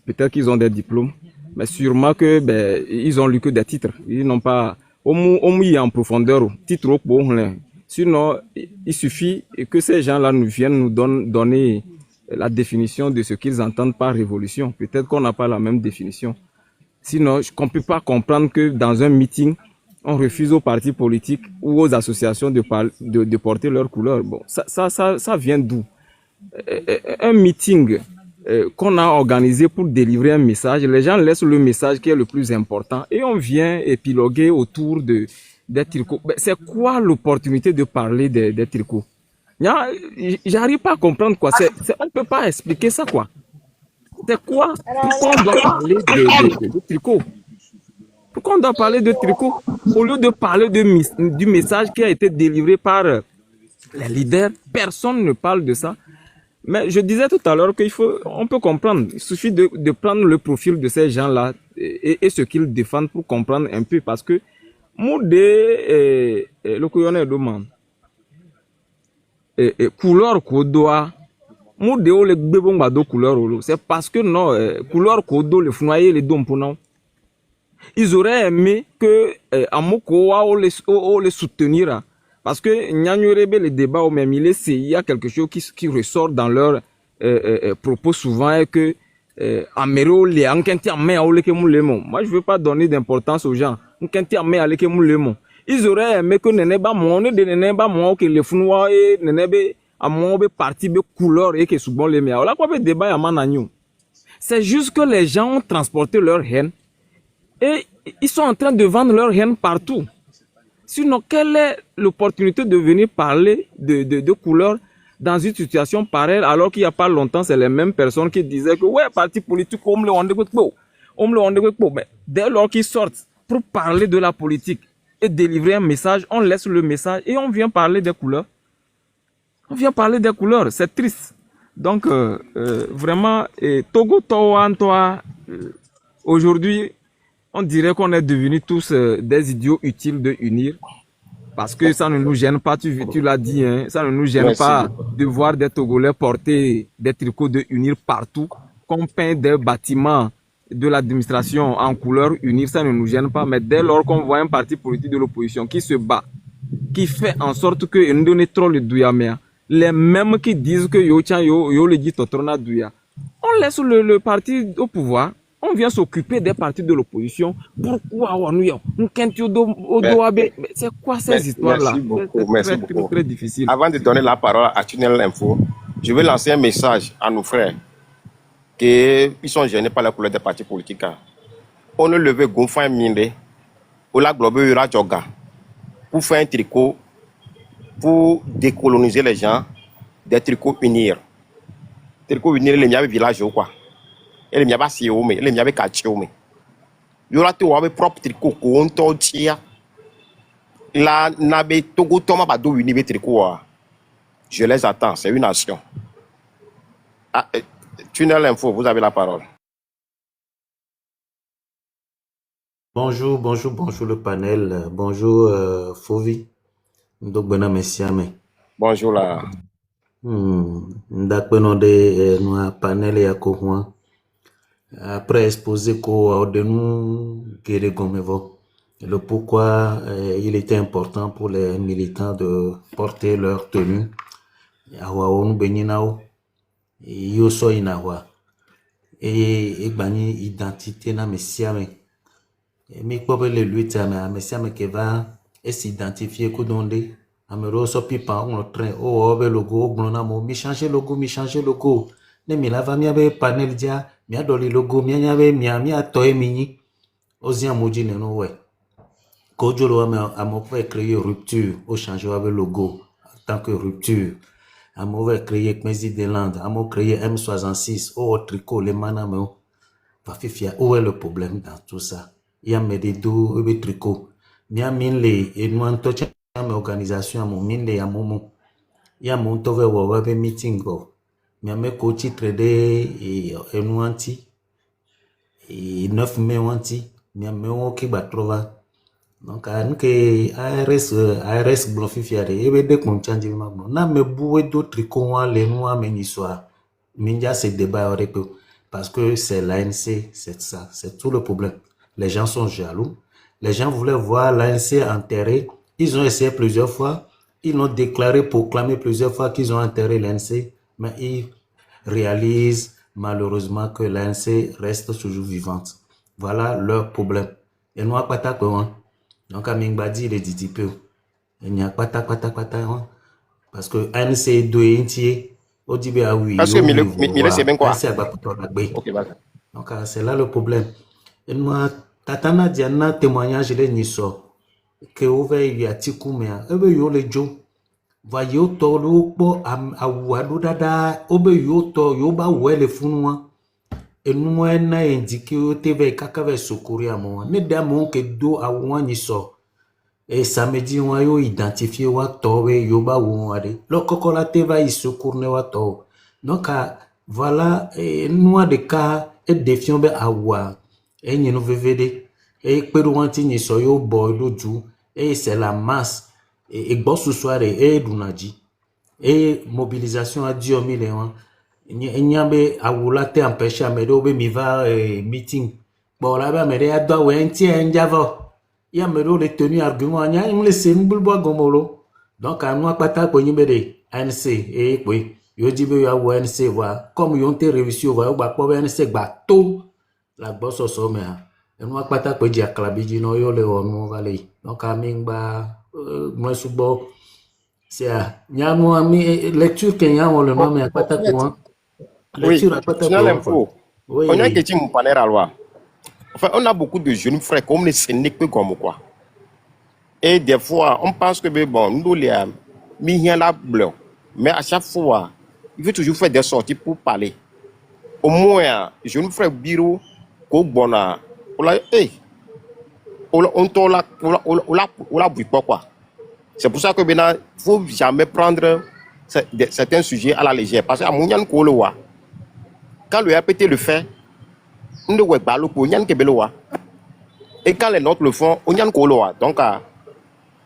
Peut-être qu'ils ont des diplômes, mais sûrement que ils ont lu que des titres. Ils n'ont pas au moins en profondeur titre au bon. Sinon, il suffit que ces gens-là nous viennent nous donner la définition de ce qu'ils entendent par révolution. Peut-être qu'on n'a pas la même définition. Sinon, on ne peut pas comprendre que dans un meeting, on refuse aux partis politiques ou aux associations de porter leur couleur. Bon, ça vient d'où? Un meeting qu'on a organisé pour délivrer un message, les gens laissent le message qui est le plus important et on vient épiloguer autour des tricots. C'est quoi l'opportunité de parler des tricots? J'arrive pas à comprendre quoi. On peut pas expliquer ça quoi. C'est quoi? Pourquoi on doit parler de tricots? Pourquoi on doit parler de tricots au lieu de parler du message qui a été délivré par les leaders? Personne ne parle de ça. Mais je disais tout à l'heure on peut comprendre. Il suffit de prendre le profil de ces gens-là et ce qu'ils défendent pour comprendre un peu. Parce que, le couillonnet demande. Couleur kodoa. Moudé le bébon bado couleur. C'est parce que non, couleur kodo, le fnoyer, les dons pour non. Ils auraient aimé que Amoko les soutenir. Parce que Nyanyorebe, le débat au même il y a quelque chose qui ressort dans leurs propos souvent et que Amero les enkenti amé a oleke moulemo. Moi je veux pas donner d'importance aux gens. Enkenti amé a oleke moulemo. Ils auraient aimé que neneba mon de neneba mon que les funwa et nenebe a mon be parti be couleur et que souvent les mea. Là quoi be débat ya mananyo. C'est juste que les gens ont transporté leur haine et ils sont en train de vendre leur haine partout. Sinon, quelle est l'opportunité de venir parler de couleur dans une situation pareille, alors qu'il n'y a pas longtemps, c'est les mêmes personnes qui disaient que ouais, parti politique, mais dès lors qu'ils sortent pour parler de la politique et délivrer un message, on laisse le message et on vient parler des couleurs. On vient parler des couleurs, c'est triste. Donc, vraiment, Togo Toa, aujourd'hui, on dirait qu'on est devenus tous des idiots utiles de unir. Parce que ça ne nous gêne pas, tu l'as dit, hein, ça ne nous gêne Merci pas beaucoup. de voir des Togolais porter des tricots de unir partout, qu'on peint des bâtiments de l'administration en couleur unir, ça ne nous gêne pas. Mais dès lors qu'on voit un parti politique de l'opposition qui se bat, qui fait en sorte que Ndone trop le Douyamea, les mêmes qui disent que yo le dit Totrona Douya, on laisse le parti au pouvoir. On vient s'occuper des partis de l'opposition. Pourquoi c'est quoi ces histoires-là? Merci beaucoup. Merci C'est beaucoup. très difficile. Avant de donner la parole à Tunnel Info, je vais lancer un message à nos frères qui sont gênés par la couleur des partis politiques. On ne levait Gonfin Minde, ou la Globe Ura Djoga, pour faire un tricot, pour décoloniser les gens, des tricots unir. Tricots unir, les miens villages ou quoi. Et les miens si ou mais, les miens quartier ou mais. Il y aura tout avec propre tricot, qu'on tia. La nabe Togo Toma Badou Unibe tricot. Je les attends, c'est une nation. Ah, Tunnel Info, vous avez la parole. Bonjour, bonjour, bonjour le panel. Bonjour Fovi. Donc bonhomme messiame. Bonjour là. Ndakpeno de nous panel ya kohwa. Après exposer ko de nous gere gomevo. Le pourquoi il était important pour les militants de porter leur tenue. Awa onu beninao. Yo so inawa. Et bani identité na messiame. Mi kpobe le lutte à messiame qui va s'identifier kodonde. Amero so pipa on train o obe logo blona mo mi changer logo ne mi lava mi abe panel dia mi adoli logo mi abe mi atoe mini ozia moji ne no we ko jolo amo fait créer rupture au changer avec logo en tant que rupture amo fait créer Kmezi de Land amo créer M66 au tricot les manamo va fifia où est le problème dans tout ça il y a mes deux ebe tricot mi amin le et nous antoche mes organisation mon minde ya momo ya mon tove wo webe meeting go mi ame ko titre de enuanti et 9 mai wanti mi ame wo ki batrova donc anke ARS blofifia de ebe de kon change ma bon na me boué d'autres ko le noa me ni soir minja se débat avec parce que c'est l'ANC, c'est ça, c'est tout le problème. Les gens sont jaloux. Les gens voulaient voir l'ANC enterré. Ils ont essayé plusieurs fois. Ils l'ont déclaré, proclamé plusieurs fois qu'ils ont enterré l'ANC. Mais ils réalisent malheureusement que l'ANC reste toujours vivante. Voilà leur problème. Et nous, pas ta quoi. Donc, à Mingbadi, il est dit peu. Il n'y a pas ta parce que ANC doit entier. Odibe a oui. Parce que Mille, c'est bien quoi? Ok, donc, c'est là le problème. Et moi, Tatana Diana témoignage de Niso. Que ouvert y a Tikoumea. Ebe yo le jo. Voyez to lo po a wado dada. Obe yo to yo ba we le funwa. Et nous na indiqué au TV kakave sokori a moi. Ne damo que do a wan Niso. Et samedi on a yo identifié wa towe yo ba wade. Lo kokola teva y sokourne wa to. Donc voilà nous de cas et défiant be awa. Et nous VVD. Et peruanti ni soyo boy loju. Et c'est la masse. Et boss soir et dunaji. Et mobilisation à 10 000. Nyambe awula te empêché à me dobe mi va meeting. Bon là-bas, mais il doit ouais un tiers un java. Il y a me le tenu argument. Il y a un laissé un boulbois gomolo. Donc à nous à pata pour y mettre ANC et oui. Yo dit be ya ANC va comme yon te réussi va yo ba po ANC ba tout la boss au sommet. Et nous à pata pour dire clabiji no yo le on va aller. Donc à mingba moi subo c'est nyamu ami lecture que nyamu le nom mais à pata quoi. Oui, Tunnel Info. Oui. On a que tu m'panner à loi. Enfin, on a beaucoup de jeunes frères comme les Sénégalais comme quoi. Et des fois, on pense que bon, nous les mis rien là bleu. Mais à chaque fois, il veut toujours faire des sorties pour parler. Au moins, je ne ferai bureau qu'au bon. On la bouille pas quoi. C'est pour ça que maintenant, il ne faut jamais prendre certains sujets à la légère. Parce que à Mounian Kolowa, quand le RPT le fait, on ne voit pas le Mounian Kebelowa. Et quand les nôtres le font, on y a un Kolowa. Donc, bon,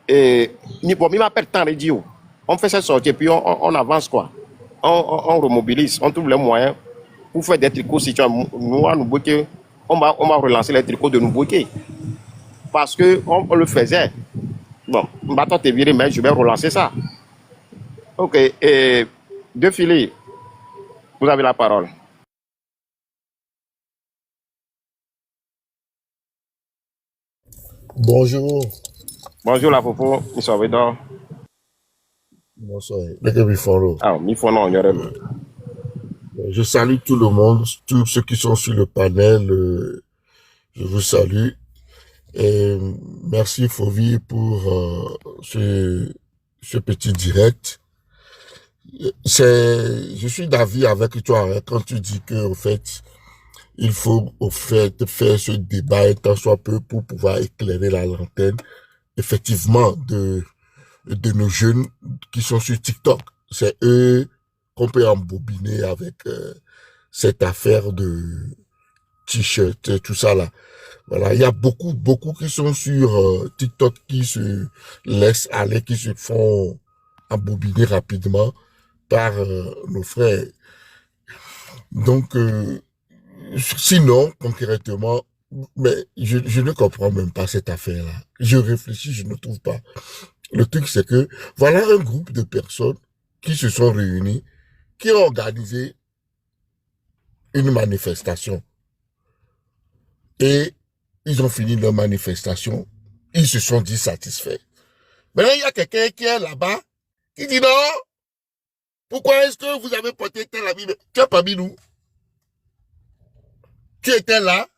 il m'appelle tant radio. On fait cette sortie et puis on avance quoi. On remobilise, on trouve les moyens pour faire des tricots. Si tu as nous bloquer, on va relancer les tricots de nous bloquer. Parce qu'on le faisait. Bon, maintenant t'es viré, mais je vais relancer ça. Ok, De Philly, vous avez la parole. Bonjour. Bonjour la Popo, nous sommes dedans. Bonsoir. Lequel Bifolo. Ah, mi faut non, on y aurait. Je salue tout le monde, tous ceux qui sont sur le panel. Je vous salue. Et merci Fovi pour ce petit direct. Je suis d'avis avec toi hein, quand tu dis que au fait, il faut au fait faire ce débat tant soit peu pour pouvoir éclairer la lanterne, effectivement, de nos jeunes qui sont sur TikTok. C'est eux qu'on peut embobiner avec cette affaire de t-shirt, tout ça là. Voilà, il y a beaucoup qui sont sur TikTok qui se laissent aller, qui se font embobiner rapidement par nos frères. Donc, sinon, concrètement, mais je ne comprends même pas cette affaire-là. Je réfléchis, je ne trouve pas. Le truc, c'est que voilà un groupe de personnes qui se sont réunies, qui ont organisé une manifestation. Et ils ont fini leur manifestation. Ils se sont dit satisfaits. Maintenant, il y a quelqu'un qui est là-bas, qui dit non, pourquoi est-ce que vous avez porté tel habit? Tu es parmi nous. Tu étais là.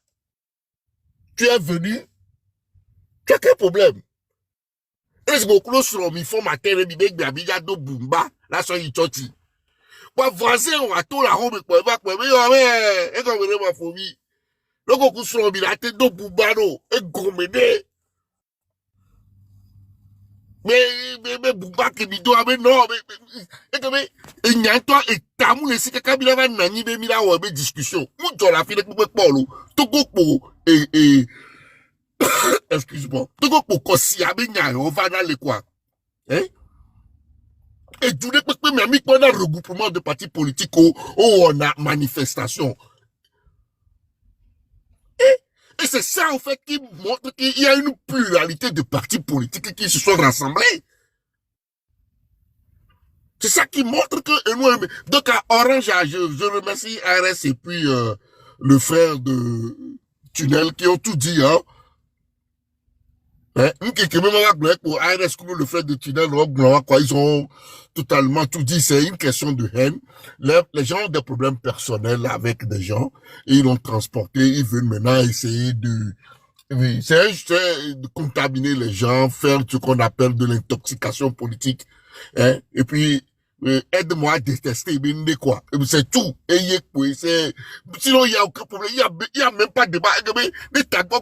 Tu es venu. Tu as quel problème? Est-ce que vous sur mi font matin le bibé gabija do bumba la so yichoti. Kwa voisin on a tout la robe kwa va kwa mais e ko vele ma fomi. Loko ku sur mi la te do bumba no e gomede. Mais bumba ke mi do ame non mais e ko me e nyanto e tamu le sika kabila va nani be mi la wo be discussion. Mu jo la fi de pe polo. To go po excuse-moi. Tout le monde aussi a bien on va dans les quoi. Hein? Et tout le monde mais mis pendant regroupement de partis politiques où on a manifestation. Et c'est ça en fait qui montre qu'il y a une pluralité de partis politiques qui se sont rassemblés. C'est ça qui montre que donc à Orange, je remercie RS et puis le frère de Tunnel qui ont tout dit hein. Pour ARS, le fait de Tunnel, ils ont totalement tout dit. C'est une question de haine. Les gens ont des problèmes personnels avec des gens et ils l'ont transporté. Ils veulent maintenant essayer de contaminer les gens, faire ce qu'on appelle de l'intoxication politique. Hein? Et puis, aide-moi à détester, mais quoi. C'est tout. Et sinon, il n'y a aucun problème. Il y a même pas de débat. Mais t'as pas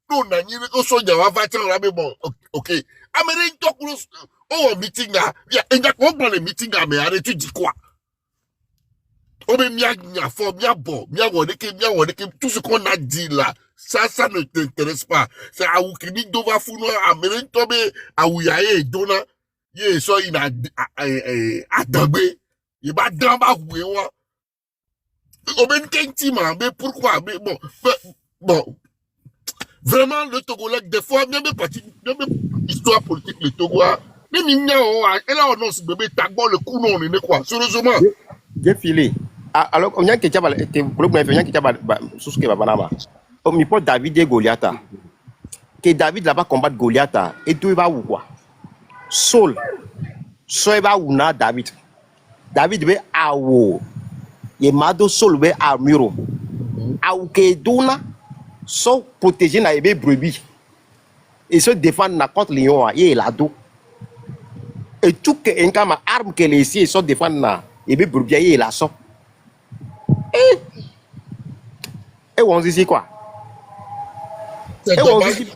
non, non, bon, ok. Amérique, oh, meeting là, il y a dans les meetings là, mais arrête, tu dis quoi? Oh, mais tout ce qu'on a dit là, ça ne t'intéresse pas. C'est à Oukini, Dova Founo, Amérique, Tobe, à Ouyaye, Dona, il so, il a, Adabé, il va dans ma ouéwa. Oh, mais pourquoi? Mais bon. Vraiment, le Togolais, des fois, même histoire politique, le Togo, même il y a, et là, on a ce bébé, Tago, le coup, non, on est quoi, sérieusement. Défilé. Alors, on y a qui t'a sous ce que va banama. On m'y porte David et Goliath. Que David là-bas combattre Goliath, et tout va ou quoi? Saul va ou na David. David be awo. Et Mado Saul be amuro. Aou ke dona. Sont protégés dans les brebis et se défendent contre les lions et la dos. Et tout que un cas ma arme que les ici sont défendre là. Et bien Bourbiaye la sort. Et on dit quoi? C'est Et on dommage, dit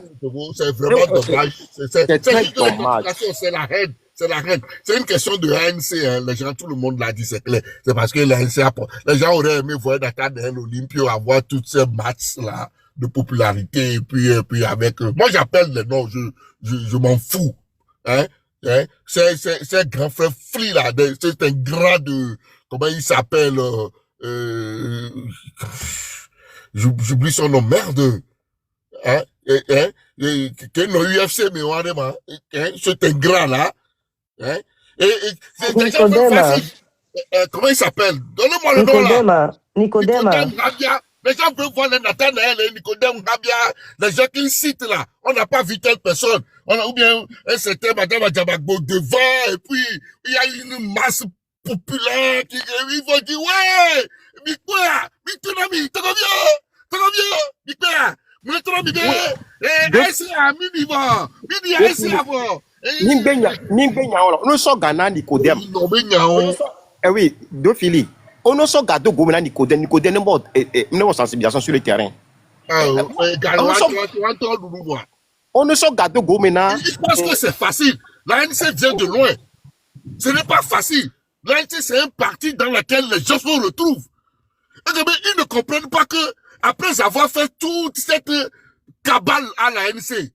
c'est vraiment dommage. c'est très juste que la dommage. population, c'est la haine. C'est la haine. C'est une question de ANC, hein. Les gens, tout le monde l'a dit, c'est clair. C'est parce que l'ANC les gens auraient aimé voir Dakar de l'Olympio avoir toutes ces matchs-là de popularité, et puis avec, moi j'appelle les noms, je m'en fous. Hein? C'est grand frère Fli, là, c'est un grand de, comment il s'appelle, j'oublie son nom, merde. Hein, que nos UFC, mais on a c'est un grand là. Hein, c'est des gens faciles. Comment il s'appelle? Donnez-moi le nom là. Nicodème. Nicodème Rabia. Les gens peuvent voir les Nathanaël et Nicodème Rabia. Les gens qui citent là. On n'a pas vu telle personne. On a ou bien un certain Madame Adjabagbo devant, et puis il y a une masse populaire qui ils vont dire ouais, mais quoi? Mais tu n'as mis, t'as combien? Mais quoi? Mais tu n'as mis, c'est à mi-niveau. Mais c'est à voir. Nimbenya, on sort Ghana Nicodème. Eh oui, deux filles. On sort Gado Gomena Nicodème. Nicodème n'est sensibilisation sur le terrain. On ne sort Gado Gomena. Je pense que c'est facile. L'ANC vient de loin. Ce n'est pas facile. L'ANC, c'est un parti dans lequel les gens se retrouvent. Et ils ne comprennent pas que, après avoir fait toute cette cabale à l'ANC,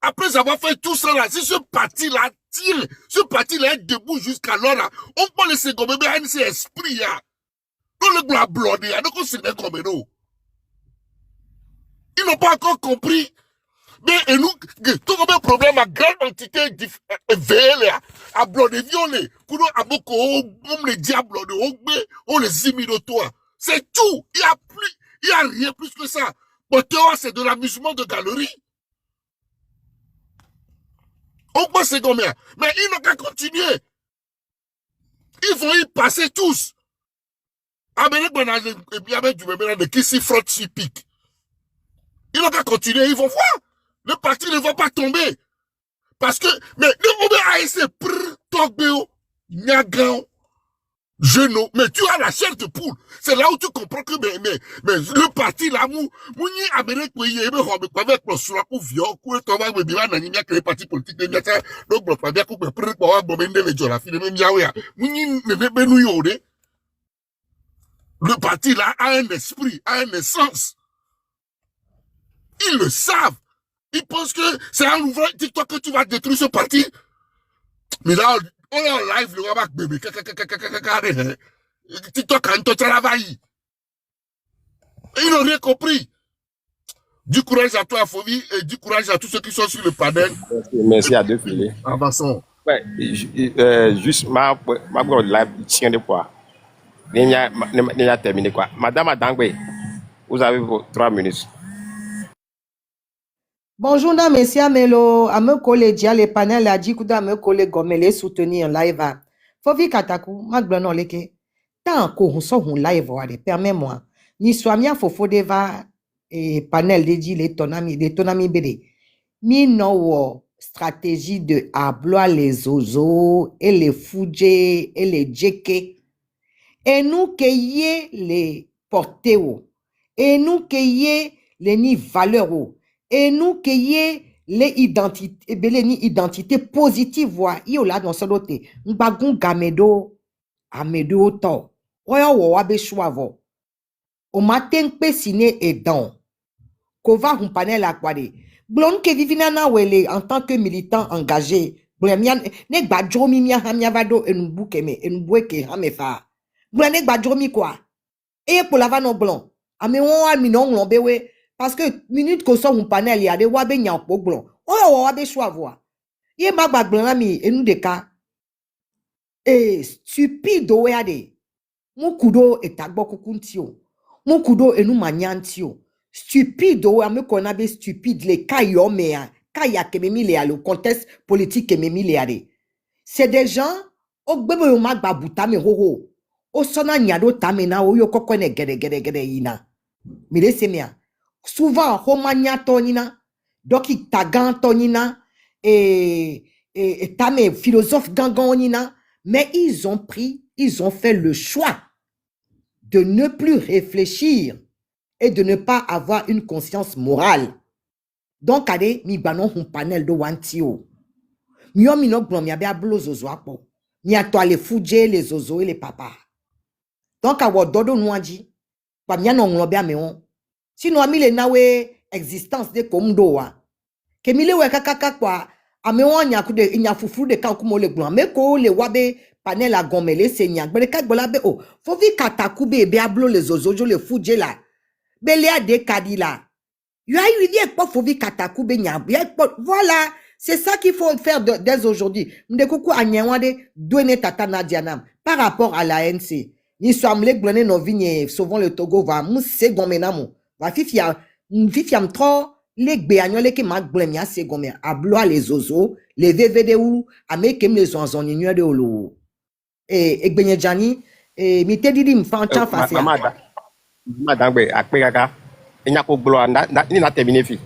après avoir fait tout ça là, si ce parti-là tire, ce parti-là est debout jusqu'alors là, on peut laisser comme ANC esprit là. On le doit blondir, donc on s'est comme nous. Ils n'ont pas encore compris. Mais nous, tout comme un problème à grande entité VL, à blondir violé, pour nous, à beaucoup, on les diables, on les imite de toi. C'est tout. Il y a rien plus que ça. Bon, toi, c'est de l'amusement de galerie. On peut se combien. Mais ils n'ont qu'à continuer. Ils vont y passer tous. Amérique, et bien, du même de qui s'y frotte, s'y pique. Ils n'ont qu'à continuer. Ils vont voir. Le parti ne va pas tomber. Parce que, mais, le moment ASC, Togbeo, Niagao, Genou, mais tu as la chair de poule. C'est là où tu comprends que, mais le parti là, mouni Amérique, oui, il y a avec le soir, ou vieux, ou le travail, mais bien, il y a que les partis politiques, il y a ça, donc, le pas bien, qu'on peut prendre, pour avoir les gens, la fille, même, Yahweh, mouni, ne nous yode. Le parti là a un esprit, a un essence. Ils le savent. Ils pensent que c'est un ouvrage TikTok que tu vas détruire ce parti. Mais là, on est en live, le rabat bébé. TikTok a un peu de travail. Ils n'ont rien compris. Du courage à toi, Fovi, et du courage à tous ceux qui sont sur le panel. Merci à deux filles. Avançons. Ouais, juste ma live tient de quoi. Il a terminé quoi. Madame Adangwe, vous avez vos 3 minutes. Bonjour, messieurs, Amelo, Ame Collège, les panels, a dit que Ame Collège, les soutenir en live. Fovi Kataku, Magblano Leke. Tant qu'on sort un live, permets-moi. Ni soamia Fofodeva et panel dédié les tonami bede. Mi no stratégie de abloa les ozo et les fouje et les djeke. Et nous qui les porteurs. Et nous qui les ni valeurs. Et nous qui les identités positives voix yo là dans solote mbagun gamedo amedo to oyo wo wa be chwavo o matin pe sine edan ko va hun panel akwade blon ke vivina na wele en tant que militant engagé blemian ne gbadjo mi mia hamia vado enbu keme enbu ke hamefa blon ne gbadjo mi quoi et pour la va no blon ame won mi no nlombe we parce que minute ko so un panel ya de wa be nya okpogbon o wa be chwavo ye magbagbon na mi enu de ka stupide o ya de mukudo etagbo kukuntio mukudo enu manyantio stupide o ame ko na be stupide le kayo mea kaya kememi le le contexte politique kememi le de c'est des gens o gbebo yo magbabuta mi hoho o sona nyado tamena o yo kokone gede yina mi le semia souvent homanya tonina doki tagan tonina et Tame, philosophe ganganina, mais ils ont fait le choix de ne plus réfléchir et de ne pas avoir une conscience morale. Donc, allez, mi banon un panel de wantio. Mi yo mi no glon mi abe ablo zozo apo. Mi ato ale fuje les zozo et les papas. Donc, awo dodo nouanji. Pa mi anon nglobe ameon. Sinon, ami le nawe existence de komdo wa. Ke mi le we kakaka kwa. Ameon nya fufu de ka kumo le glon. Me ko le wabe panel a gomele se nya. Bele kak bola be o. Fovi katakube be ablo les zozo jo le fuje la. Bele a de kadila. Voilà, c'est ça qu'il faut faire dès aujourd'hui. Par rapport à l'ANC, nous sommes les grenés nos vignes, souvent le Togo va mousser gomenamo. Va fifiam trop les béagnolés qui m'a glemia c'est gomen. À blois les ozo, les VVD ou, à mekem les onzon ignorent de olo. Et Benjani, et mi te didi m'fancha face. Madame, après kaka, il n'y a pas de gloire, il n'a terminé fi.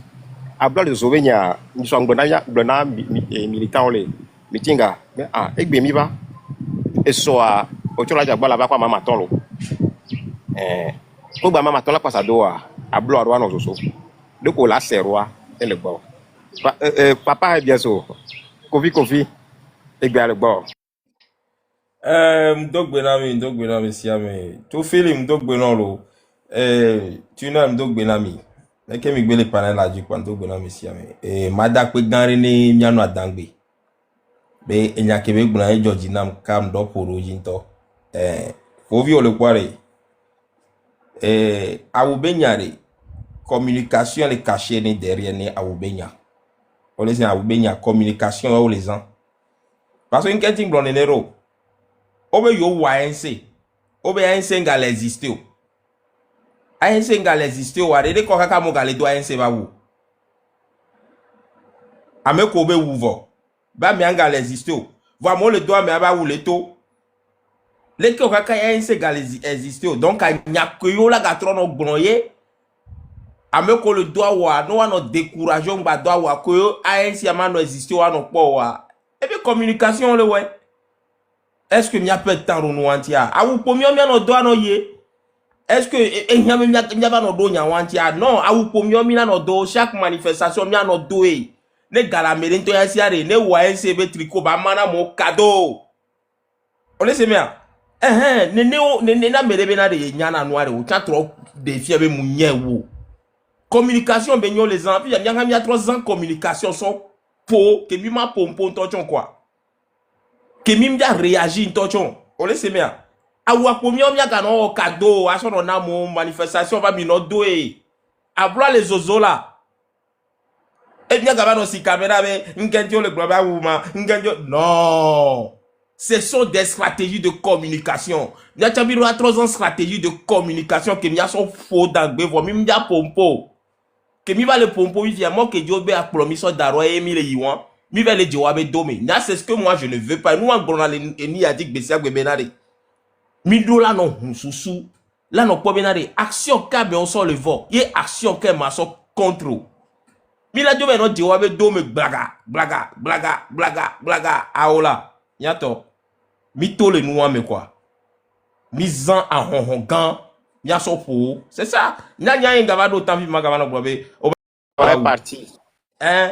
Abla les ovenia, nous sommes blona militants les mitinga. Ah, et bien mi va. Et soit au chola jabba la va quoi maman tolo. Au bas maman tola passe à doa, ablo à roi nos osso. De quoi là c'est roi et le bon. Papa est bien sûr. Kofi, et bien le bon. Mdogbe nami siame. Tu fili mdogbe nolo. Tu n'as mdogbe nami. Mais que mi gbele panel la du mdogbe nami siame. Mada kwe ganre ni miano adangbe. Be enya kebe gbuna e George nam kam do poro jinto. Fovi ole kware. Awubenyare. Communication les cachés ni derrière ni awubenya. On les awubenya communication ou les gens. Parce que une question blonde nero. Obe yo wa ANC. Obe ANC ngal existe o. ANC ngal existe o. Adede ko kaka mo gale do ANC ba wu. Ame ko be wuvo. Ba mi ngal existe o. Va mo le do ame ba wu le to. Le ko kaka ANC ngal existe o. Donc a nyakoyo la ga trono gbonoye. Ame ko le do wa no wa no décourager ngba do wa ko ANC ama no existe o no po wa. Et puis communication le ouais. Est-ce que mia peut temps nous antia a ou pomio mia no do no ye est-ce que nya mia ba no do nya wantia non a ou pomio mia no do chaque manifestation mia no do e ne gala merento ya siare ne wa NCB tricot ba mana mo cadeau on laisse mia ne na merebe na de nya na noire o tcha trop défi be munye wo communication be nyo les gens puis mia 3 ans communication sont po que mi ma pompo tonton quoi que mim dia réagir tonton on laisse mia awa pomio mia gano cadeau a son na mo manifestation va mi no do e abla les ozola et bien gaba no si caméra be ngendio le global woman ngendio non ce sont des stratégies de communication mia chabiro a 3 ans stratégie de communication que mia sont faux d'angbe vo mim dia pompo que mi va le pompo oui vient moi que Dieu be a promis so daro e mi le yiwan mi va le jawabe dome na c'est ce que moi je ne veux pas nous en grona ni a dit besia gbenare mi do la no susu la no po benare action ka be on sort le vent et action que ma so contre mi la jobe no jawabe dome blaga aola yato mi to le nous me quoi mi zan a hongan ya so po c'est ça nya ngava do tambi magava no bobe On est parti.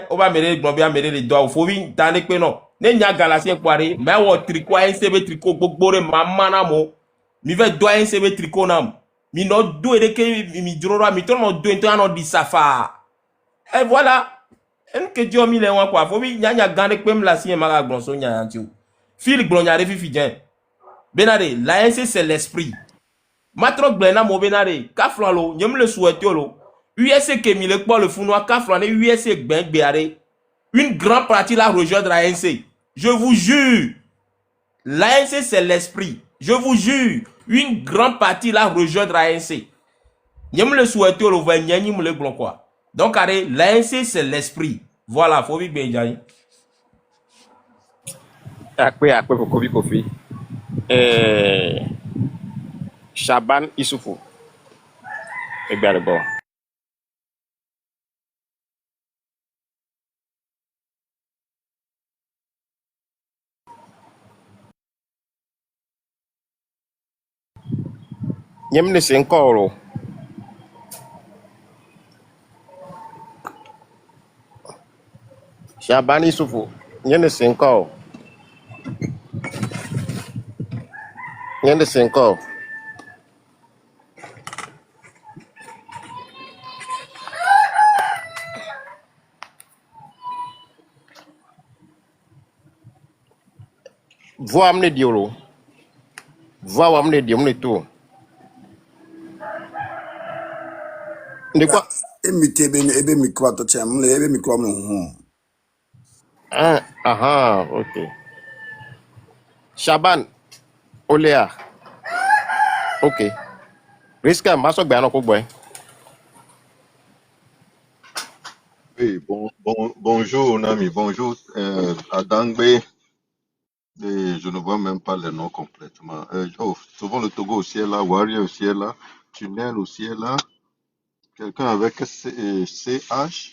on va mêler les doigts. Faut vite dans les pénons. Ne nya galasien poiré, mais on tricot NCB tricot bogbore mamana mo. Mi ve doigt NCB tricot nam. Mi no do et que mi drora mi tourne do into no di safa. Et voilà. En que Dieu mi le wan quoi. Faut vite nya gande pem la sien maga glonso nya antiu. Fil glonyare fi fidien. Benare, l'ANC c'est l'esprit. Matro glena mo benare, ka flalo, nyem le souhaite lo. USC qui le quoi le founois kaflané USC ben béaré une grande partie la rejoindre l'ANC. Je vous jure, l'ANC c'est l'esprit. Je vous jure, une grande partie la rejoindre l'ANC. Nyem le souhaiter le va nyani me le glon quoi. Donc arrête, l'ANC c'est l'esprit. Voilà, faut vite bien dire. Après pour Kofi. Shaban Issoufou. Et bien le bon. Nyem ne senkoro. Shabani Sufu. Nyem ne senkoro. Nyem ne senkoro. Voix amne diolo. Voix amne diolo tout. De quoi? Emite ebe micro atọcha m ebe micro m hụ. Ah, aha, ok. Shaban, Olea. Ok. Risque, maso gbe anoko boy. Oui, bonjour, Nami, bonjour, Adangbe. Et je ne vois même pas les noms complètement. Souvent le Togo aussi est là, Warrior aussi est là, Tunnel aussi est là, quelqu'un avec CH,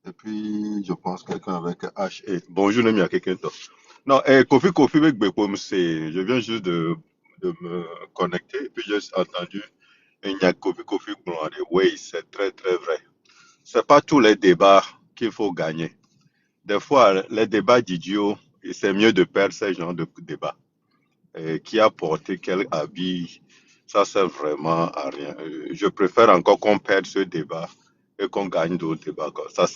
et puis je pense quelqu'un avec HE. Bonjour, Nami, à quelqu'un d'autre. Non, Kofi Bekbekom, je viens juste de me connecter, et puis j'ai entendu Kofi Blonde. Oui, c'est très, très vrai. C'est pas tous les débats qu'il faut gagner. Des fois, les débats d'idiots, c'est mieux de perdre ces genres de débats. Qui a porté quel habit, ça sert vraiment à rien. Je préfère encore qu'on perde ce débat et qu'on gagne d'autres débats. Ça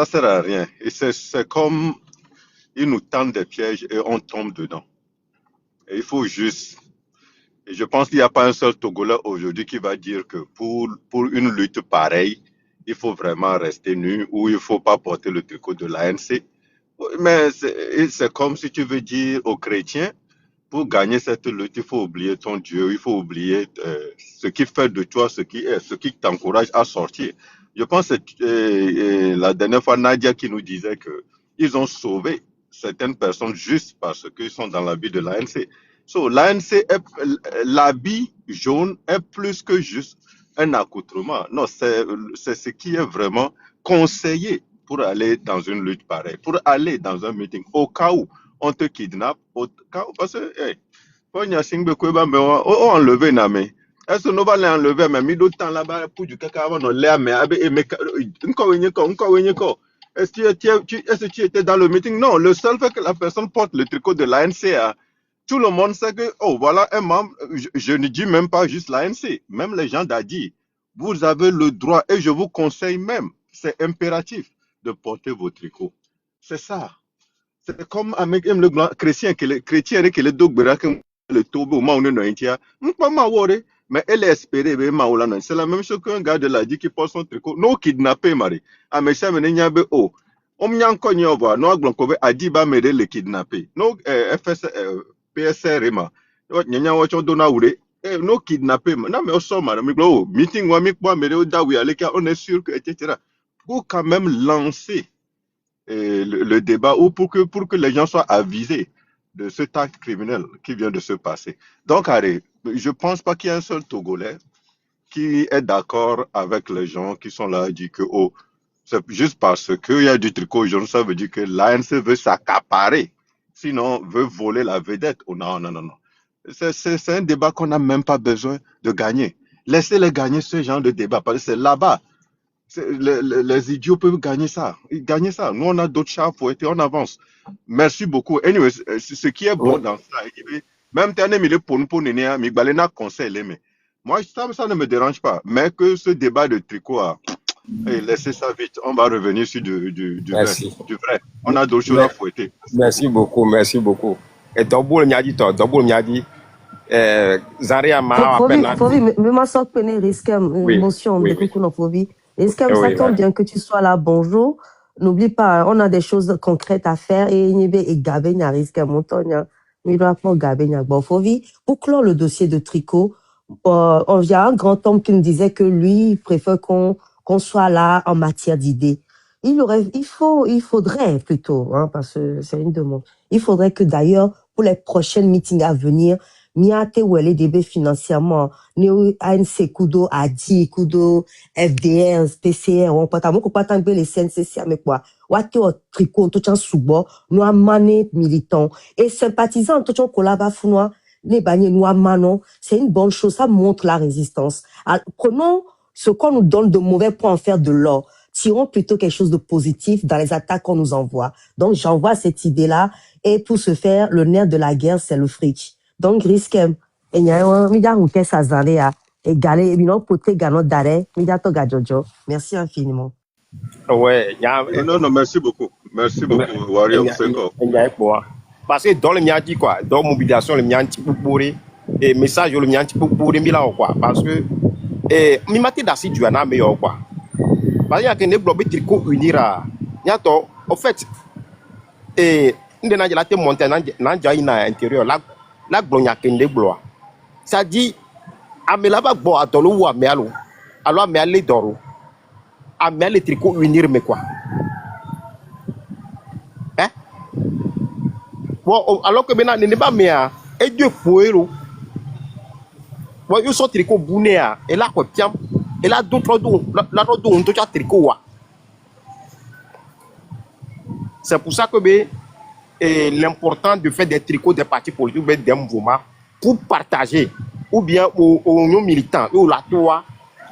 sert à rien. Et c'est comme ils nous tendent des pièges et on tombe dedans. Et il faut juste. Et je pense qu'il n'y a pas un seul Togolais aujourd'hui qui va dire que pour une lutte pareille, il faut vraiment rester nu ou il ne faut pas porter le tricot de l'ANC. Mais c'est comme si tu veux dire aux chrétiens, pour gagner cette lutte, il faut oublier ton Dieu, il faut oublier ce qui fait de toi ce qui t'encourage à sortir. Je pense que c'est la dernière fois Nadia qui nous disait que ils ont sauvé certaines personnes juste parce qu'ils sont dans l'habit de l'ANC. So, l'ANC, l'habit jaune est plus que juste un accoutrement. Non, c'est ce qui est vraiment conseillé pour aller dans une lutte pareille, pour aller dans un meeting, au cas où on te kidnappe, au cas où, parce que, quand il y a Singbe Kweba, mais on enlevé Namé. Est-ce que nous allons enlever, mais mis d'autres temps là-bas pour du caca avant de l'air, mais est-ce que tu étais dans le meeting? Non, le seul fait que la personne porte le tricot de l'ANC, tout le monde sait que, oh, voilà un membre, je ne dis même pas juste l'ANC, même les gens d'Adi, vous avez le droit, et je vous conseille même, c'est impératif de porter vos tricots. C'est ça. C'est comme avec le chrétien que le dogbera que le tobo ma on pas ma wore mais elle est espérée c'est la même chose qu'un gars de la dit qui porte son tricot no kidnappé mari a me ça me nyabe o nyan ko nyoba no aglon ko be adiba me le kidnappé no FS PSR ma nyanya wo cho dona wure no kidnappé na me so mara mi glo meeting wa mi kwa me da wi aleka on est sûr que etc. Pour quand même lancer le débat ou pour que les gens soient avisés de cet acte criminel qui vient de se passer. Donc, allez, je ne pense pas qu'il y ait un seul Togolais qui est d'accord avec les gens qui sont là et disent que oh, c'est juste parce qu'il y a du tricot jaune, ça veut dire que l'ANC veut s'accaparer, sinon veut voler la vedette. Oh, non, non, non, non. C'est un débat qu'on n'a même pas besoin de gagner. Laissez-les gagner ce genre de débat, parce que c'est là-bas. Les idiots peuvent gagner ça. Gagner ça. Nous, on a d'autres chats à fouetter, on avance. Merci beaucoup. Anyway, ce qui est bon dans ça, même conseil, mais moi, ça ne me dérange pas. Mais que ce débat de tricot, laissez ça vite. On va revenir sur du vrai. On a d'autres choses à fouetter. Merci beaucoup, merci beaucoup. Et Doboul m'a dit, Zaria m'a appelé. Fovi, mais ma soeur connaît risque, émotion, de coucou non Fovi. Risque, ça tombe bien que tu sois là, bonjour. N'oublie pas, on a des choses concrètes à faire et Nibe et Gabé n'y a risque à montagne. Mais il doit pas Gabé n'y a bon Fovi. Pour clore le dossier de tricot, on vient un grand homme qui nous disait que lui, il préfère qu'on soit là en matière d'idées. Il faudrait plutôt, hein, parce que c'est une demande. Il faudrait que d'ailleurs, pour les prochaines meetings à venir, miate ou elle est débé financièrement, néo ANC kudo, ADI kudo, FDR, PCR, on peut t'avoir qu'on peut t'enlever les CNCC, mais quoi, ouate au tricot, tout en sous-bord, nous mané militants, et sympathisants, tout en collabas founois, c'est une bonne chose, ça montre la résistance. Alors, prenons ce qu'on nous donne de mauvais pour en faire de l'or. Tirons plutôt quelque chose de positif dans les attaques qu'on nous envoie. Donc, j'envoie cette idée-là. Et pour ce faire, le nerf de la guerre, c'est le fric. Donc, risquem. Et il y a un milliard ou qu'est-ce à égalé, et bien, poté gano d'arrêt, milliard to gajojo. Merci infiniment. Ouais, Non, merci beaucoup. Merci beaucoup, Warrior Seko. Parce que dans le mien dit quoi, dans mobilisation, le mien dit pour pourri, et message, le mien dit pour pourri, quoi. Parce que, mi mati d'assis du ana meilleur, quoi. Parce qu'il y a qu'un développé tricot unira. En fait, nous avons été monté dans l'intérieur, la glonia kende gloire. Ça dit, amelaba bo atolo ou amealo, alors ameale d'oro, ameale tricot unir, mais quoi. Hein? Bon, alors que maintenant, n'est pas mea, et Dieu poero. Bon, ils sont tricot bounéa, et là, quoi, tiens, et là, d'autres dons, là, on touche à tricot. C'est pour ça que l'important de faire des tricots des partis politiques, des mouvements, pour partager, ou bien aux militants, ou la toi,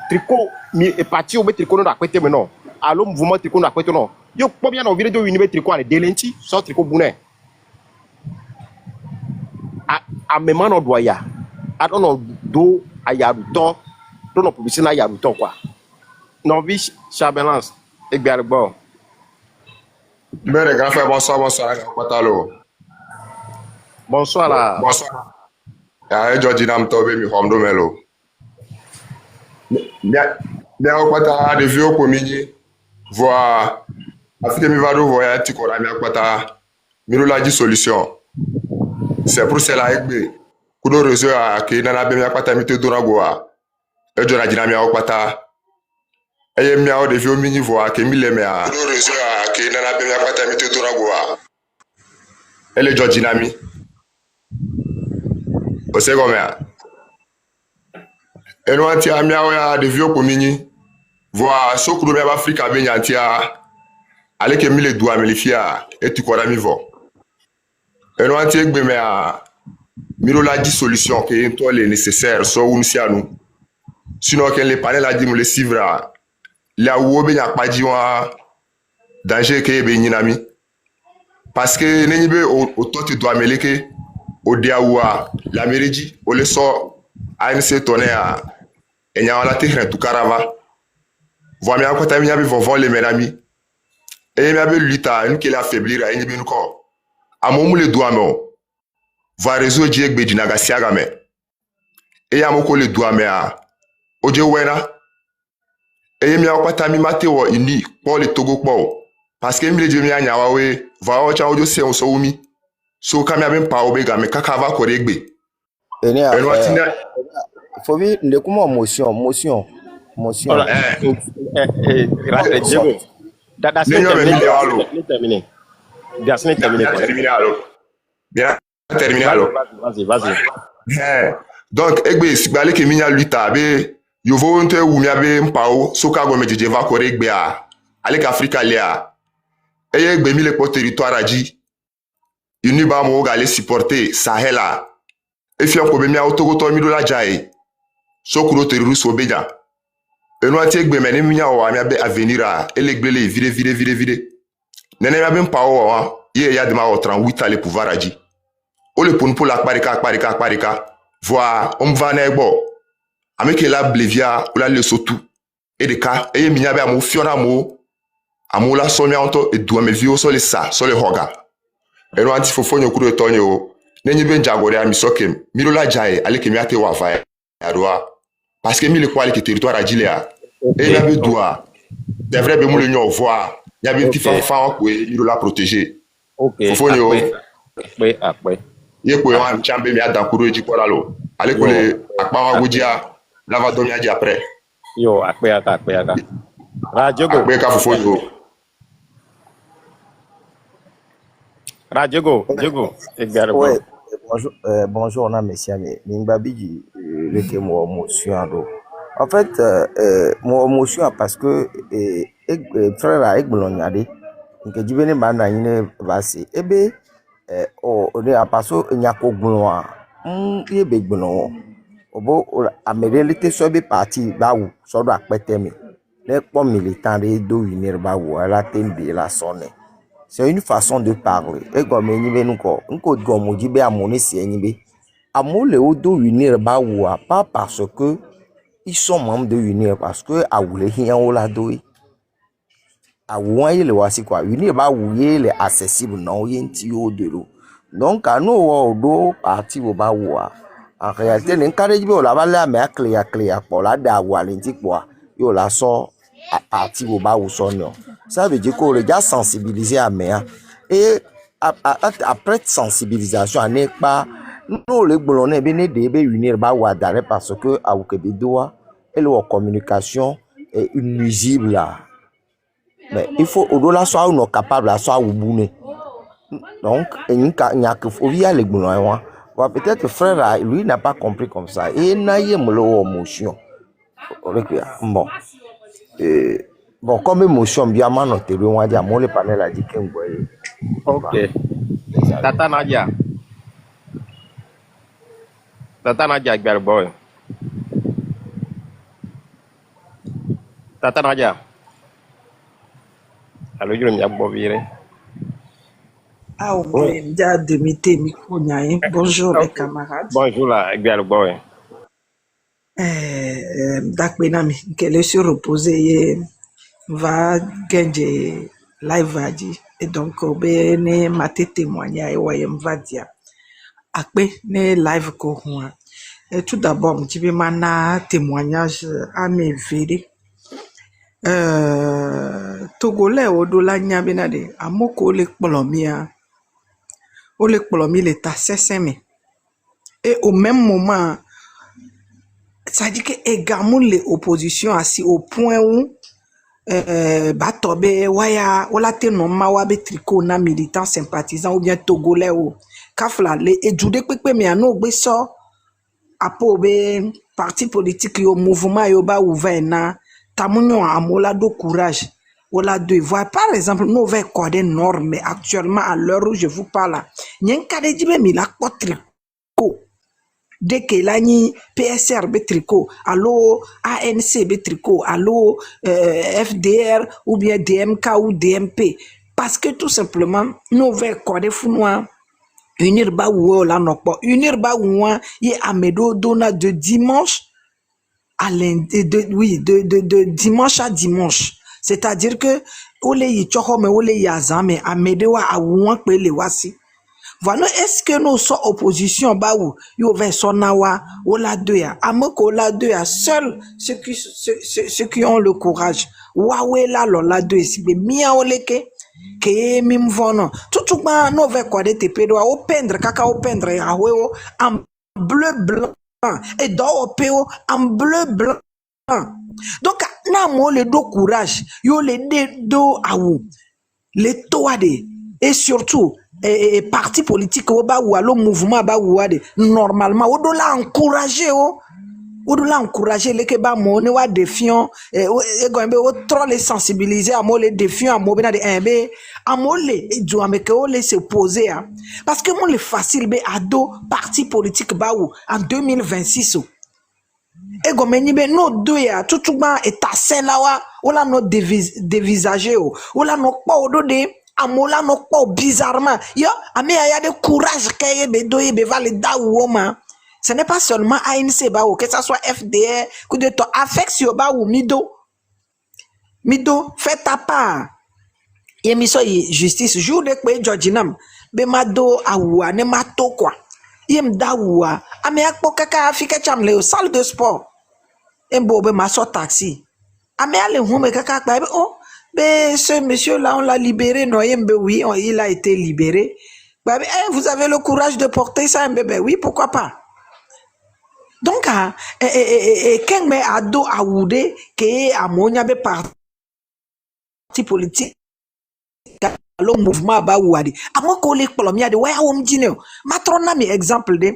tricot, et parti au tricot dans la côté maintenant, alors mouvement tricot dans la côté non. Yo, combien on vient de univers tricot à délinquer, sans tricot bounet. À même en doya, à ton dos, à yaruto, ton publicité à yaruto quoi. Novice, Chabelance, et bien le bon. Mais les grands frères, bonsoir, Patalo. Bonsoir là. Bonsoir. Ya Georgie Nam Tobe, mi Homdo Melo. Bien, au Pata, de vieux pour midi, voir, afin mi vado voyer, Tikora, mi Pata, Mirola dit solution. C'est pour cela que Kudo réseau à qui n'a pas Pata, mi te donagoa, et Jona Dinamia au Pata. Et mi a de vieux mini voix, que mi le mea. Kudo réseau à qui n'a pas Pata, mi te donagoa. Et le Georgie Nami. Au second mea. Et nous, anti amia de vieux communes, voir ce que nous avons Afrique à Benyantia, avec que mille doigts melifia et tu crois mi vo. Et nous, anti gbemea, mirola dit solution que toi les nécessaires soit où nous nous. Sinon que les panels a dit me les suivra. Là où on a pas dit danger que beninami. Parce que n'enibé au toi tu dois meleke au diaoua la méridi au le sort ANC tonné à et nya wala tehre tu karava voit mi akota mi yabi vovon les menami et mi yabi luta une qui l'affaiblir à une bi ko amomu le doigt me va réseau die gbe dinaga siaga me et yamoko le doigt me a oje wena et mi akota mi mate wo ini pour le togo po parce que mi le mi anya wa we va o cha ojo se on so umi so kamia ben pa obega me kakava ko regbe Enia, faut dire ne comment motion. Voilà. Diego, that's terminé. Bien terminé alors. Vas-y. Donc egbe sigbale ke minya luta be yovo nte wumia be mpao soka go mejeje va ko regbe a avec Africa lea. Eye egbe mi le po territoire aji. Uni ba mo ga le supporter Sahela. Et fi ko be mi autogoto mi do la jai. Sokuro terroriste obeja. Et nous ati egbe meni minya o ami abe avenir a elegbele vide. Nene mi abe mpao wa ye ya de ma o 38 ale pouvoir aji. O le pour la parika. Voir on va na egbo. Ameke la blevia o la le sotu. Et de ka e minya be amu fiona mo amula somia onto e do me vio so le sa so le hoga. Et nous anti fofo nyokuru etonyo nenyi ben jagore ami sokem mirola jae aleke mi ate wa va adoa parce que mi le quoi le territoire agilea et il y avait doigt c'est vrai be mu le nyo voir il y avait petit fa ko mirola protéger fofo nyo après ye ko wa chambe mi adankuru eji ko lalo ale ko le akpa wa gojia lava do mi aji après yo après Radiogo après ka fofo nyo Diego, ouais, bonjour, on a monsieur Ningbabi, le moi motion. En fait, moi motion parce que frère avec Bologna, que du béné bana ine vasi. Ebe, on est à passo nyako gloire. ye be gbono obo amelete so be parti ba wu so do apete mi les po militant de do unir ba wu la tende la sonne. C'est une façon de parler. Et comme ni be nko gomo di be amoni si ni be amole o do unir ba wu pas parce que ils sont membres de unir parce que a wule hian o la do a won le wasi quoi unir ba wu ye le accessible non ye nti o de lo. Donc à nous o do parti o ba wu en réalité les encourage be o la ba la me clear pour la da wu alinti quoi yo la so à parti o ba wu so non. Ça veut dire qu'on les a sensibilisés à mer et après sensibilisation on n'est pas nous les boulonnais bien de unir ba wu adare parce que a wu ke be doa et leur communication est nuisible là. Mais il faut au-delà soit on est capable à soit au bout. Donc il y a que faut via les boulons. Peut-être que frère lui n'a pas compris comme ça et n'a y émotion. Bon. Bon comme émotion bien manoté on va dire mon le panel a dit qu'on voyait. Ok. Tata Nadia Gberboy. Tata Nadia. Allô, je me bovire. Ah oui, bien demité micro nyaï. Bonjour les camarades. Bonjour la Gberboy. Dakbenami, qu'elle est sur reposé, va gagner live va dire. Et donc, ne m'a témoigné, et va dire. Après, ne live ko huan. Et tout d'abord, je vais m'en témoignage à mes vérités. Togolais au dollar nyabinade amoko le polomia o le polomi le tasseseme et au même moment ça dit que également les oppositions assis au point où batobe waya o la te no mawa be tricot na militant sympathisant ou bien togolais o kafla le ejude pepe me ano gbe so apo be parti politique yo mouvement yo ba ouvert na tamunyo amola do courage wala devoir. Par exemple, nous avons codé normes, mais actuellement, à l'heure où je vous parle, il y a un cas de jibe mi la tricot. Dès que là, ni PSR be tricot, allo ANC be tricot, allo FDR ou bien DMK ou DMP. Parce que tout simplement, nous avons codé founois. Unir ba ou la nokpo. Unir ba ou y amedo dona de dimanche à lundi, de dimanche à dimanche. C'est-à-dire que ole yi choko me ole yi azame amedewa awuan pe le wasi. Voilà, est-ce que nous sommes opposition ba ou yo ve sonawa ola deux ya amoko la deux ya seuls ceux qui ont le courage wawe la lo la deux si be mia oleke ke mim vono tout ba no ve quoi de tepe do o pendre kaka o pendre ya wewo en bleu blanc et dans au PO en bleu blanc. Donc, na mo le do courage, yo le do aou, le toade, et surtout, parti politique ou ba ou alo mouvement ba ou ade, normalement, o do la encourager o do la encourager le ke ba mo ne wa défiant, gombe o trop les sensibiliser à mo le défiant à mo bena de enbe, à mo le do ameke o le se poser, parce que mo le facile be ado parti politique ba ou en 2026 et comme ni be no do ya tutuma etasen la wa ola no dévisager o ola no pa odo de amola no pa bizarrement yo ame ya de courage kay be do be vale da woma. Ce n'est pas seulement ANC ba o que ça soit FDR coup de to affection ba ou mido fait ta part et mi so justice jour de pe Georginam be mado awa ne mato quoi yem dawa ame akpo kaka afika chamle salle de sport embo be maso taxi ame ale hume kaka pa oh be ce monsieur là on l'a libéré non yem be oui il a été libéré bah vous avez le courage de porter ça bébé oui pourquoi pas. Donc quand me ado awude ke amonya be parti politique le mouvement ba ouadi amo ko le polomia de waya wom dine matrona mi exemple de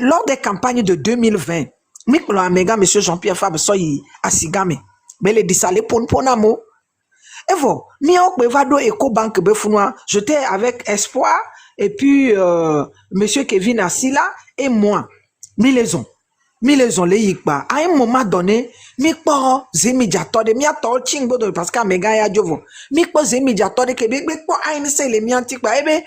lors des campagnes de 2020 mi ko amega monsieur Jean-Pierre Fabre soyi asigame be le disale ponamo evo mi o pe vado Ecobank be funwa j'étais avec espoir et puis monsieur Kevin Assila et moi milaison les yikba à un moment donné mi po zemidiato de mi ato chingbo de parce que mega ya jovo mi po zemidiato de kebe po ayin se le mi antikpa ebe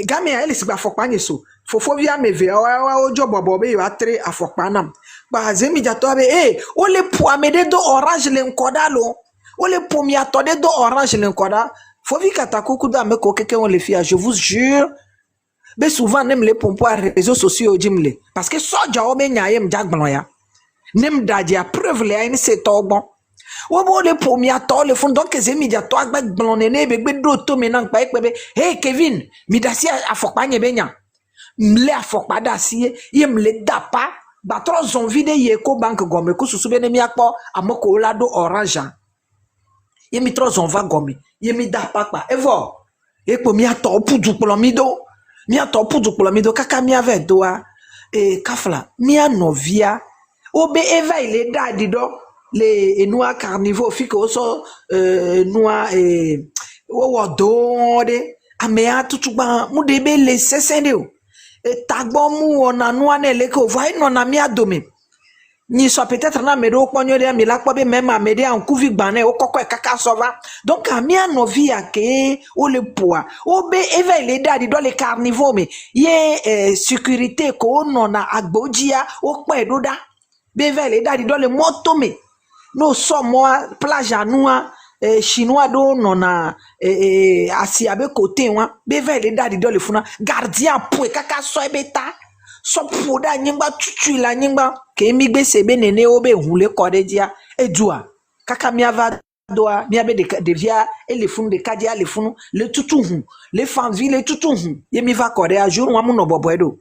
game a ele sigba fokpa nyeso fofo via meve o jobo bobe yo atre afokpa nam ba zemidiato be o le po amede do orange le nkoda lo o le po mi ato de do orange le nkoda fo vi katakuku da me ko keke on le fia je vous jure. Mais souvent, nem les pompes à réseaux sociaux, Jimle. Parce que ça, j'ai oublié n'ayem jagbanoya. Nem dadia preuve les haines c'est bon. Ou bon les pommiers à tort, les fonds donc les médias toi avec blondené, avec d'autres maintenant pas avec hey Kevin, midasi à fokpanye benya. M'le à fokpa dasi, yem le dapa, batro zon vide yeko banque gomme, que sous bien mi akpo, à moko lado orange. Yemi trop zon va gomme, yemi dapa pa, evo. Et pommiers à tort pour du plomido. Mia to pudu kula mido kaka mia ve doa kafla mia novia obe eva ile dadi do le enua carnivore fiko so noa wo do de amea tutuba mu de be le sesende o tagbo mu ona noa na le ko vai no na mia domi ni so peut-être na medo kponyo de mi la kpobe même amede en kuvi gbané o koko kaka sova donc amia novia ke o le poa o be eva ile dadi do le carnivore me ye sécurité ko no na agbojia o pe doda be eva ile dadi do le moto me no so mo plage anoa chinois do no na asia be côté wa be eva ile dadi do le funa gardien po kaka so ebeta so poda nyingba tutu la nyingba ke mi gbe sebe nene obe hule kode dia edua kaka mi ava doa mi abe de via et les funu de kadia les funu le tutu hu le fanvi le tutu hu ye mi va kode a jour wa mu no bobo edo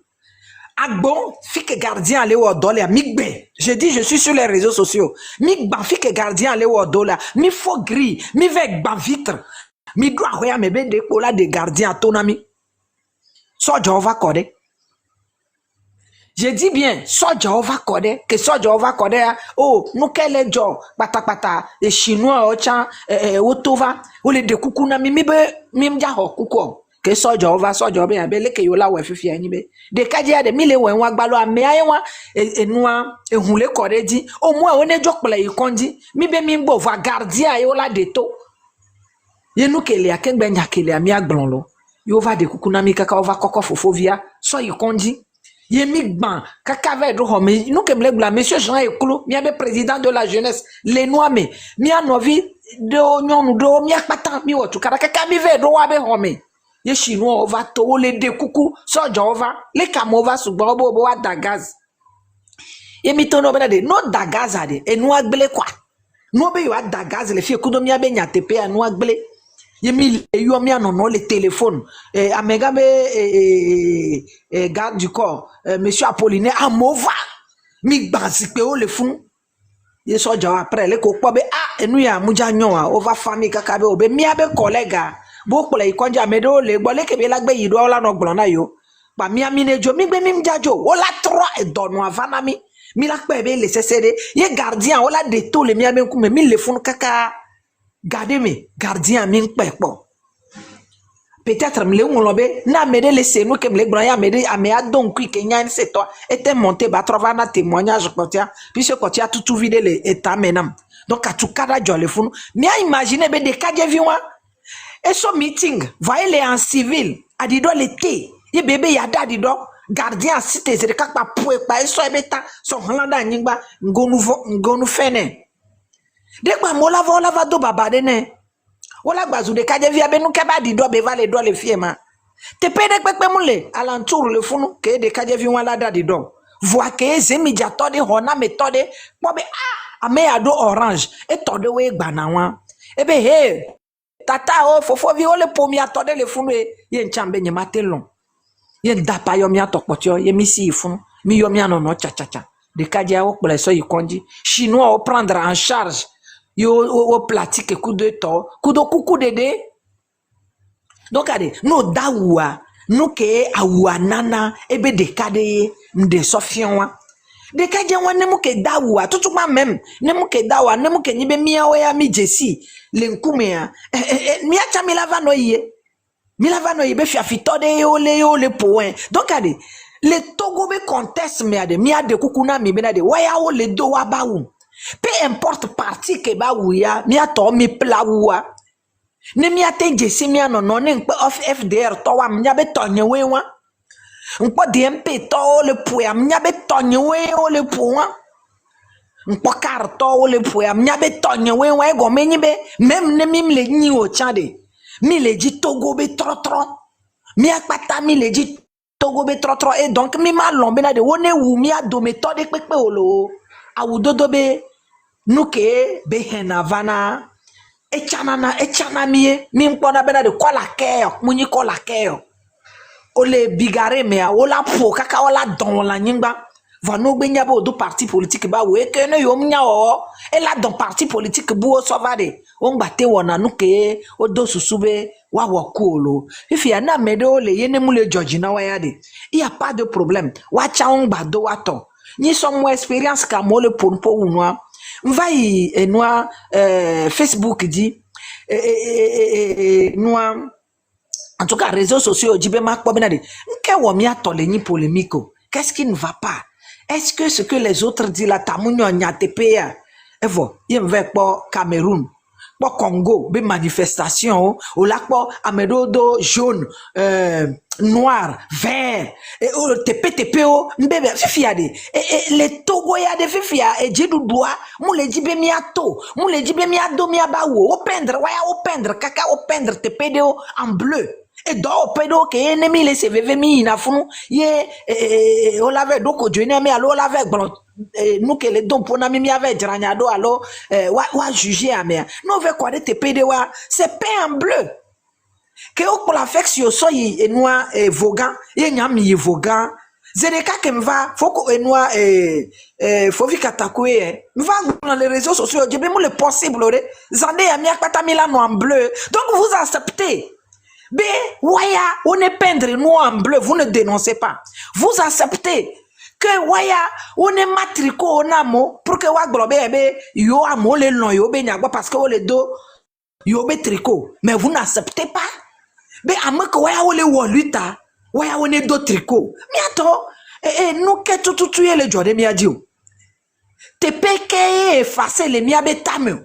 agbon fike gardien le wo dole mi gbe je dis je suis sur les réseaux sociaux mi gba fike gardien le wo dole mi fo gris mi ve gba vitre mi doa hoya me be de kola de gardien tonami so jova kode. Je dis bien, soja ova kode, que soja ova kode, oh, nous quel jo, pata, les chinois, ochan, otova, ou les de kukuna, mimja ho kuko, que soja ova, bele ke yola we fifi anibe. De kadia de mille we wagbalo a meawa, noa, hule kode di, au moins on est jok play kondi, mibe mimbo va gardia yola de to. Ye nous kele a kengbe nyakele a miag blonlo, yo va de kukuna mi kaka ova koko fofovia, so y kondi. Yemi ban kakave do home nous que me bla monsieur Jean Ekulu mi abe président de la jeunesse les noirs me mi anovi do nyonu do mi akpata mi wotu kara kaka mi ve do wabe home ye chinois va to le de kuku so jova le kamova sugbo bo wa dagaz yemi to no benade no dagaz ade enu agbele kwa no be yo dagaz le fi kudo mi abe nyatepe anu agbele yemi yo mi anono le téléphone amegabe garde du corps monsieur Apollinaire amova mi gbansipe o le fun ye soja après le ko pobe enu ya muja nyoa over family kakabe obe mi abe collègue bo pole ikonja medo le gbo le kebe lagbe yido ola no gbon na yo pa mi aminejo mi gbe mi mjajo o la 3 e donu avana mi la pe be le sesede ye gardien o la de to le mi abe ku me mi le fun kaka gardez-moi, gardien min pepo. Peut-être me le ngolobe na mede le senu que me le braya mede amea donc qui kenya c'est toi était monté ba trouver na témoignage kotia puisque kotia tout vide le état menam. Donc à tout cas jo le funu mais imaginer be de kadje viwa et so meeting voyez les en civil a di do l'été ye bébé ya da di do gardien cité c'est ka pa pou pa so ebeta so holanda nyingba ngonu fene. De quoi mola va do baba de ne wala gbazu de kaje via benu keba di do be vale do le fiema te pede pepe mule alentour le funu ke de kaje vi wala da di do voa ke zemidja to de hona méthode bobe ame ado orange e to de we gba na wan ebe he tata o fofo vi o le pomi atode le funu ye nchambe nyema telon ye ndapa yo mi atokpotio ye mi si funu mi yo mi anono cha de kaje o pele so yikonji chinois o prendre en charge yo o pratique coup de to kudo kuku dede donc ade no dawa no ke awa nana ebe de kade mde sofianwa de kaje wan nemu ke dawa tutuma même nemu ke dawa nemu ke nibe miawe ya mi jesi le nkume ya mi acha mi lava no ye Milava no yebe fiafito de yo le poen. Donc ade le Togo be conteste me ade mi ade kukuna mi benade waya o le do wa ba wu. Peu importe parti ke ba wu ya mi ato mi pla wa. Ne mi ate jesi mi anono ne nkpe of FDR to wa mi be tonye we wa. Nkpo DMP to le poya mi be tonye we o le poa. Nkpo kar to le poya mi be tonye we wa go menyi be même ne mi le nyi o chande. Mi le dit Togo be trotro. Mi akpata mi le dit Togo be trotro. Et donc mi ma lombe na de wone wu mi a do méthode pepe olo. A wu dodo be nuke be henavana. E chana mi mpona bena de kola keo. Muni kola keo. Ole bigare me a ola po kaka ola don la nyingba. Va no be nyabo do parti politique ba we ke no yo mnya o. E la don parti politique bu o sovade. On bate wona nuke o do susube wa wakolo if ya na medo le yene mule George na wa yade il y a pas de problème wa cha on gbado wa to ni somo experience ka mo le ponpo unwa mvai enwa Facebook dit noa en tout cas réseaux sociaux jibe mak po benade nke wo mi atole ni polémico qu'est-ce qui ne va pas est-ce que ce que les autres disent la tamunyo nyatepe evo yem ve po Cameroun pour Congo, des manifestations, au lac pour amedodo jaune, noir, vert, et au TP, mbebe, fifiade, et les Togo ya de fifia, et j'ai du doigt, mou le jibe miato, mou le jibe miado miabawo, au pendre, waya au pendre, kaka au pendre, TP en bleu. Et do pedo ke ennemi le CVV mi na funu ye o lave do ko jene mi alo lave gbon nous que les dons pour nami mi ave dranya do alo wa juger a mer no ve quoi de TPD wa c'est peint en bleu que o pour la fexio so yi enwa vogan ye nyam yi vogan zedeka ke mva foko enwa faut vi katakwe mva dans les réseaux sociaux je be mo le possible zande ya mi akpata mi la no en bleu donc vous acceptez. B, waya, on est peindre noir en bleu, vous ne dénoncez pas. Vous acceptez que waya, on est matrico on amo pour que wak blobe yo amo le non yo be nyagwa parce que o le do yo be tricot. Mais vous n'acceptez pas. B, amo que waya o le woluta, waya on est do tricot. Mais attends, nous que tout tuer le jode mi adio. Te peke effacer le mi abe tamio.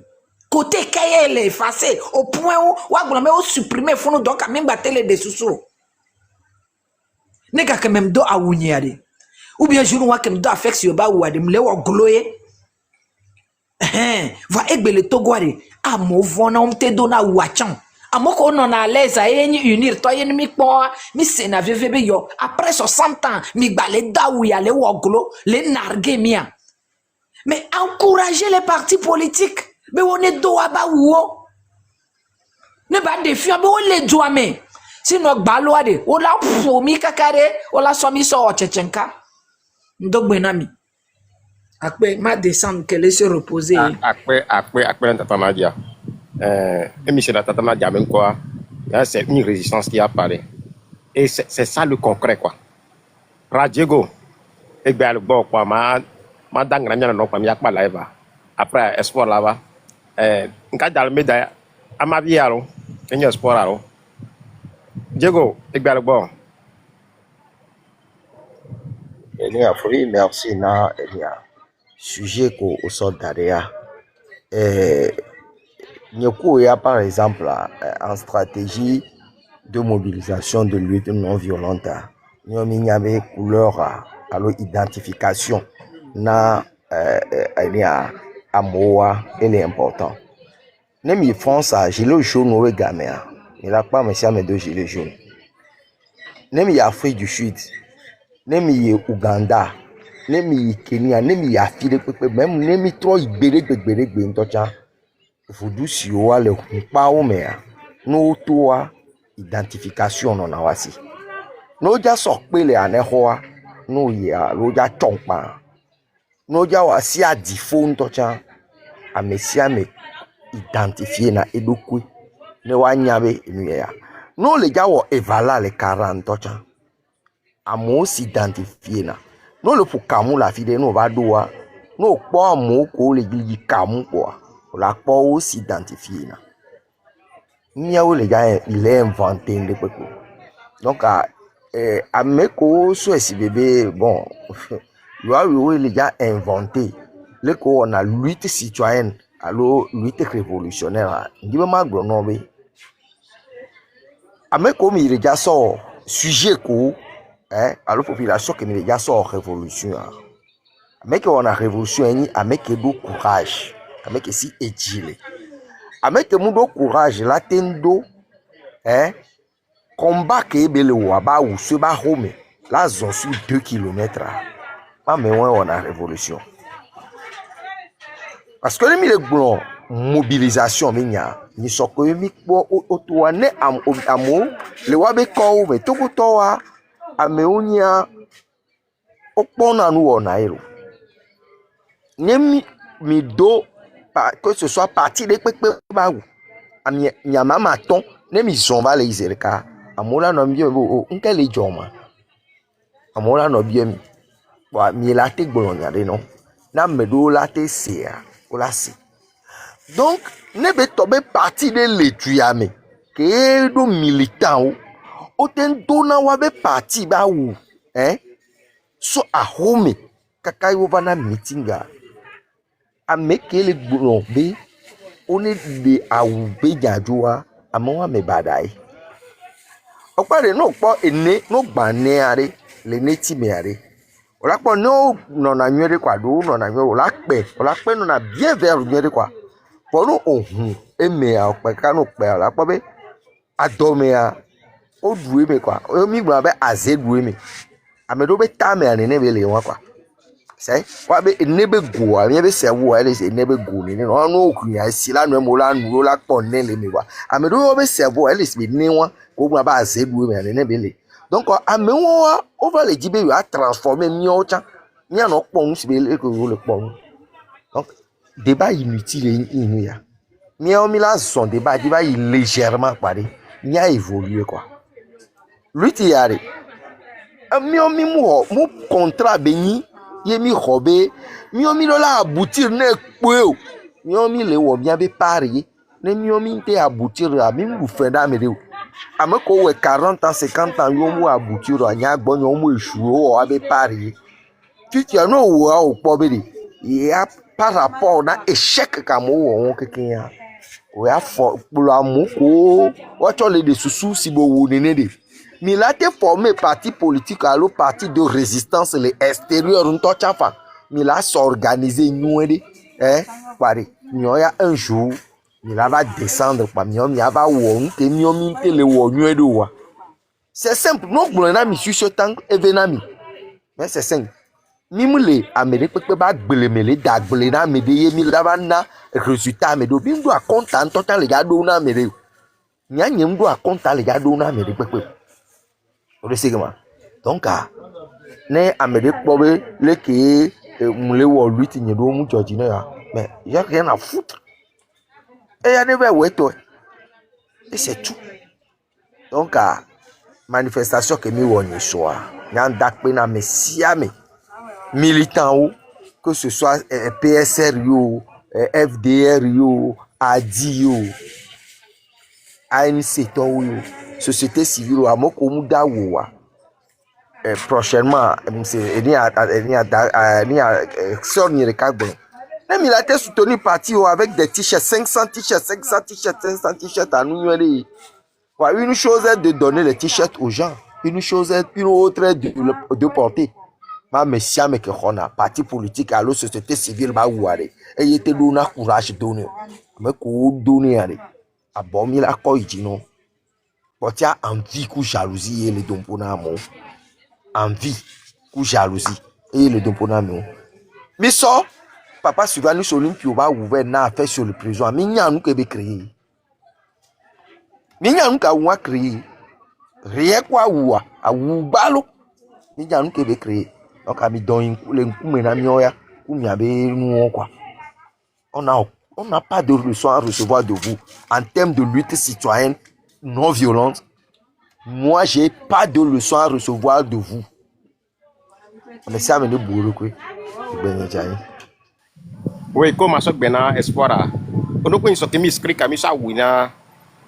Côté qu'elle est effacée au point où on supprimer fond donc à même battre les dessous. N'est qu'à même do à ouniade. Ou bien je vois que me do affection ba ou adem le wa gloye. Va egbe le togware a mo vona on te dona wachan. A mo ko non à l'aise à unir toi yen mi po mi sena veve yo après 60 ans mi balé da ou ya le wa glo le nargue mia. Mais encourager les partis politiques. Mais on est dos à bas ou ne pas défier, mais on les doit mais sinon baloade on la promis kakare on la somi so tchetchenka donc benami après ma descendre qu'elle se reposer après tata Nadia monsieur tata Nadia même quoi c'est une résistance qui a parlé et c'est ça le concret quoi Radiego et bien le bon quoi ma dangra nyana no kwa mi akpa live après espoir là-bas nka dal médaille amabi alo enyo sport alo Diego egbal bon Elia Furi, merci na Elia sujet ko au soldaria nyeku ya par exemple en stratégie de mobilisation de lutte non violente nyomi nyabe couleur alors identification na Elia Amoa, elle est importante. Nem ils font ça, gilet jaune ou gamin. Il a pas monsieur mes deux gilets jaunes. Nem il Afrique du Sud, nem il Ouganda, nem il Kenya, nem il Afrique même nem il trop ibéré bentocha. Faut douce yo le pas au mer. No toi identification non awasi. No ja sokpele anehoa, no ya lo ja chongpa. No ja wa si a difo ntocha a mesia me identifier na edokwe ne wa nyabe enu ya no le ja wo evala le 40 ntocha a mo si identifier na no le pour kamu la fide no va doa no po mo ko le gi kamu ko la po o si identifier na Miaou les gars, il est inventé de peu. Donc, à mes co si bébé, bon, il est déjà inventé. Le co on a lutte citoyenne, alors lutte révolutionnaire. Dis moi grenobé. À mes co il est déjà sort sujet co, alors population qui il est déjà sort révolution. Mais qu'on a révolution, à mes que do courage, à mes que si étile. À mes que mon do courage, la tendo, combat que bele waba ou se ba home la zone sur 2 km pas mais on a révolution parce que les blancs mobilisation minya ni soko mi po otoane amo le wabe ko me to wa ameunia opona nu ona ero nemi mi do que ce soit parti de pepe ba ou ami nyama maton nemi zomba le izerka amola no mbie bo nkele joma amola no bie mi wa mi la te gbolonya de no na medo la te sia o la si donc ne be tobe parti de letuyame ke do militant o ten dona wa be parti ba wu so a home kaka yo bana meetinga amekele gbolo be oni de awu be jajuwa amowa me badai okpare no po ene no gbane are le neti me are ola po no na nwere kwa do no na nwere ola pe no na bien vers nwere kwa po no ohun eme a ope ka no pe ola po be adome a o duwe me kwa o mi gba be aze duwe me amedo be ta me ane ne be le won kwa sai kwa be ene be go a be se wo ele se ene be go ni no no okunya si la no mo la nu la po ne le me wa amedo be se wo ele se be ni won ko gba ba aze duwe me ane ne be le donc amewo over le jibe a transformer miocha mia no pon si be le ko le pon donc débat inutile inu ya mia mi la son débat légèrement paré ni a évolué quoi lui ti yare mio mi mu contrat beni ye mi robe mio mi la aboutir ne pe o mio mi le wo bien be pari ne mio mi te aboutir a mi mu fenda me de o ameko we 40 ans 50 ans yo mu aboutir a nya gbo yo mu esu o abe pari titi no wo a o po be de ya par rapport na échec ka mo wo keken o ya fo pulo amoko o cho le de susu si bo wo ne de mi la te formé parti politique à l'eau parti de résistance les extérieurs on tocha fa mi la s'organiser noué pare nyoya un jour mi la va descendre pa mi va wo nke mi te le wo noué do wa c'est simple non pour na mi sur ce temps événement mais c'est simple mi mu le amere pepe ba gbelemele da gbele na me de ye mi la ba na résultat me do bi ndo a content tocha le ga do na me de nya nyem ndo a content le ga do na me de pepe donc ne amede pobe le ke mule wo luti nye do mu George na mais y a rien à foutre et y a ne ouais toi et c'est tout donc manifestation que mi woni soa nya dak pe na mesiame militant ou que ce soit PSR yo FDR yo ADI yo ANC to yo société civile à moko mu da wo wa prochainement c'est ni sort ni recagbo même il a été soutenu parti avec des t-shirts 500 t-shirts à nous une chose est de donner les t-shirts aux gens une autre est de porter ma monsieur mais que on a parti politique à la société civile ba ouare et il était donné courage donner mais ko donner aller a bon mi la ko non. Quand tu as envie que jalousie et le domponamo, envie que jalousie et le domponamo. Mais ça, papa souvent nous sommes qui va ouvert na fait sur le prison. Mais n'y a nous que créé. Mais n'y a nous qu'à créer. Rien quoi ou à ou balo. Mais n'y a nous que créé. Donc à mi donne les coups menamioya ou mi abe nous quoi. On n'a pas de leçon à recevoir de vous en termes de lutte citoyenne non violente. Moi, j'ai pas de leçon à recevoir de vous. Mais ça me dit boulot quoi. Oui, comme ça, ben espoir. On ne peut pas sortir miscrit comme ça, oui na.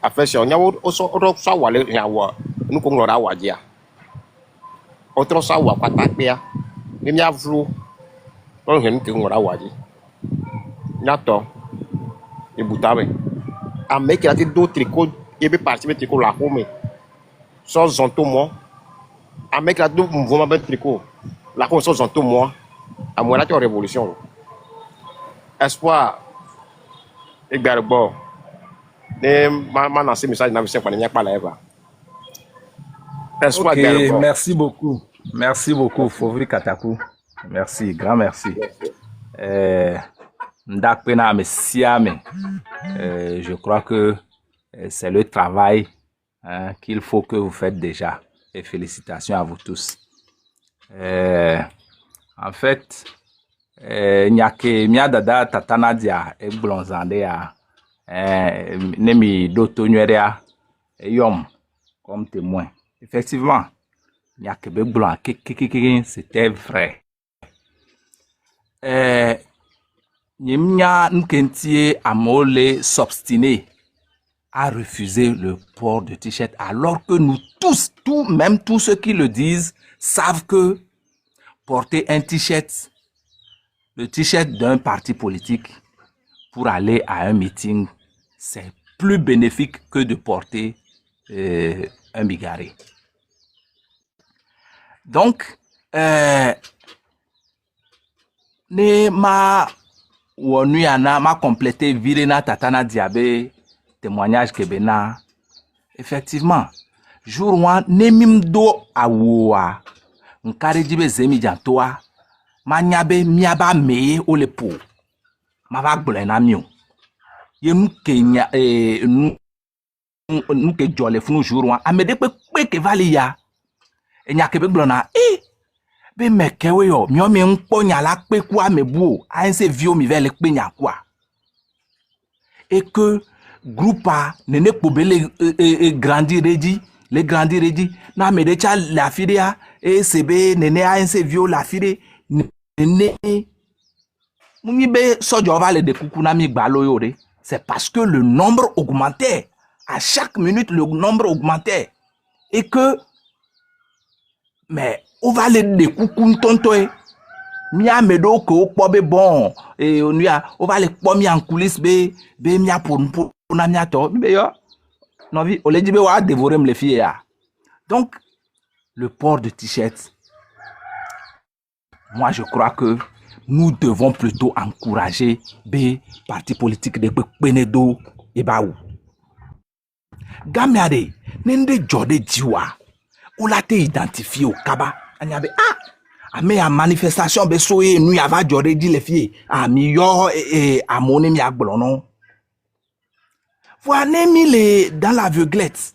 afɛsɛ ɔnyawo ɔtrɔ sɔ awa le hiãwɔ nuko ŋlɔ ɖe awa dzia ɔtrɔ sɔ awa kpatakpea ne miavlo ɔlɔ hɛn nuke ŋlɔ ɖe awa dzi nyatɔ ebuta me ame ke la te do triko ebe parti be triko le aƒo me sɔ zɔn to mɔ ame ke la do mouvement be triko le aƒo me sɔ zɔn to mɔ amewo la tsɔ révolution o espoir egbe gbɔ ne ma na se message na mi se kpa ne nyakpa la eva espoir Ok, egbe gbɔ merci beaucoup. Merci beaucoup, Fovri Katakou. Merci, grand merci. Ndakpena Messiame, je crois que c'est le travail qu'il faut que vous faites déjà. Et félicitations à vous tous. En fait, nyake miadada tatana dia eglonzande ya nemi dotonyeria yom comme témoin. Effectivement, nyake beglon c'était vrai. Nyemnya nkentie amole s'obstiner à refuser le port de t-shirt alors que nous tous, même tous ceux qui le disent, savent que porter un t-shirt, le t-shirt d'un parti politique pour aller à un meeting, c'est plus bénéfique que de porter un bigarré. Donc, ne ma wonuyana ma complété virena tatana diabe témoignage kebena effectivement jour one nemim do awoa nkari jibe zemi jantoa ma nyabe miaba meye ole po ma va gbole na mio ye nkenya nuke jole funu jour one amede pe ke vali ya enya kebe gblona be mekewe yo mio mi nkpo nya la pe ku amebu a nse vio mi vele pe nya kwa et que groupe a nene pobele grandir redi na me de cha la fidia et sebe nene a nse vio la fide nene muni be sojo va le de kuku na mi gbalo yore c'est parce que le nombre augmentait à chaque minute le nombre augmentait et que mais on va les découcou tonto mia medo ko po be bon et on va les po mi en coulisses be mia pour na mia to be yo no vi o le jibe wa dévorer les filles ya. Donc le port de t-shirt, moi je crois que nous devons plutôt encourager des partis politiques de Penedo et Baou. Gamiade nende jode jiwa ou la te identifié au kaba anyabe ame a manifestation be soye nu ava jode di le fie mi yo amone mi agblono voilà mi le dans l'aveuglette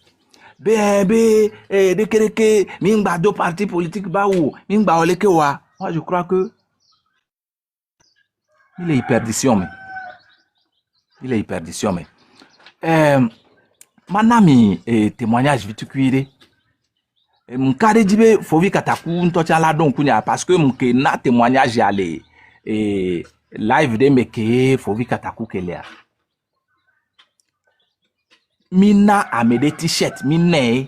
de kereke mingba do parti politique ba ou mingba oleke wa. Moi je crois que il est hyperdition mais manami témoignage vitukuire mkade jibe Fovri Katakou ntocha la don kunya parce que mke na témoignage ale live de meke Fovri Katakou kelea mina amede t-shirt mine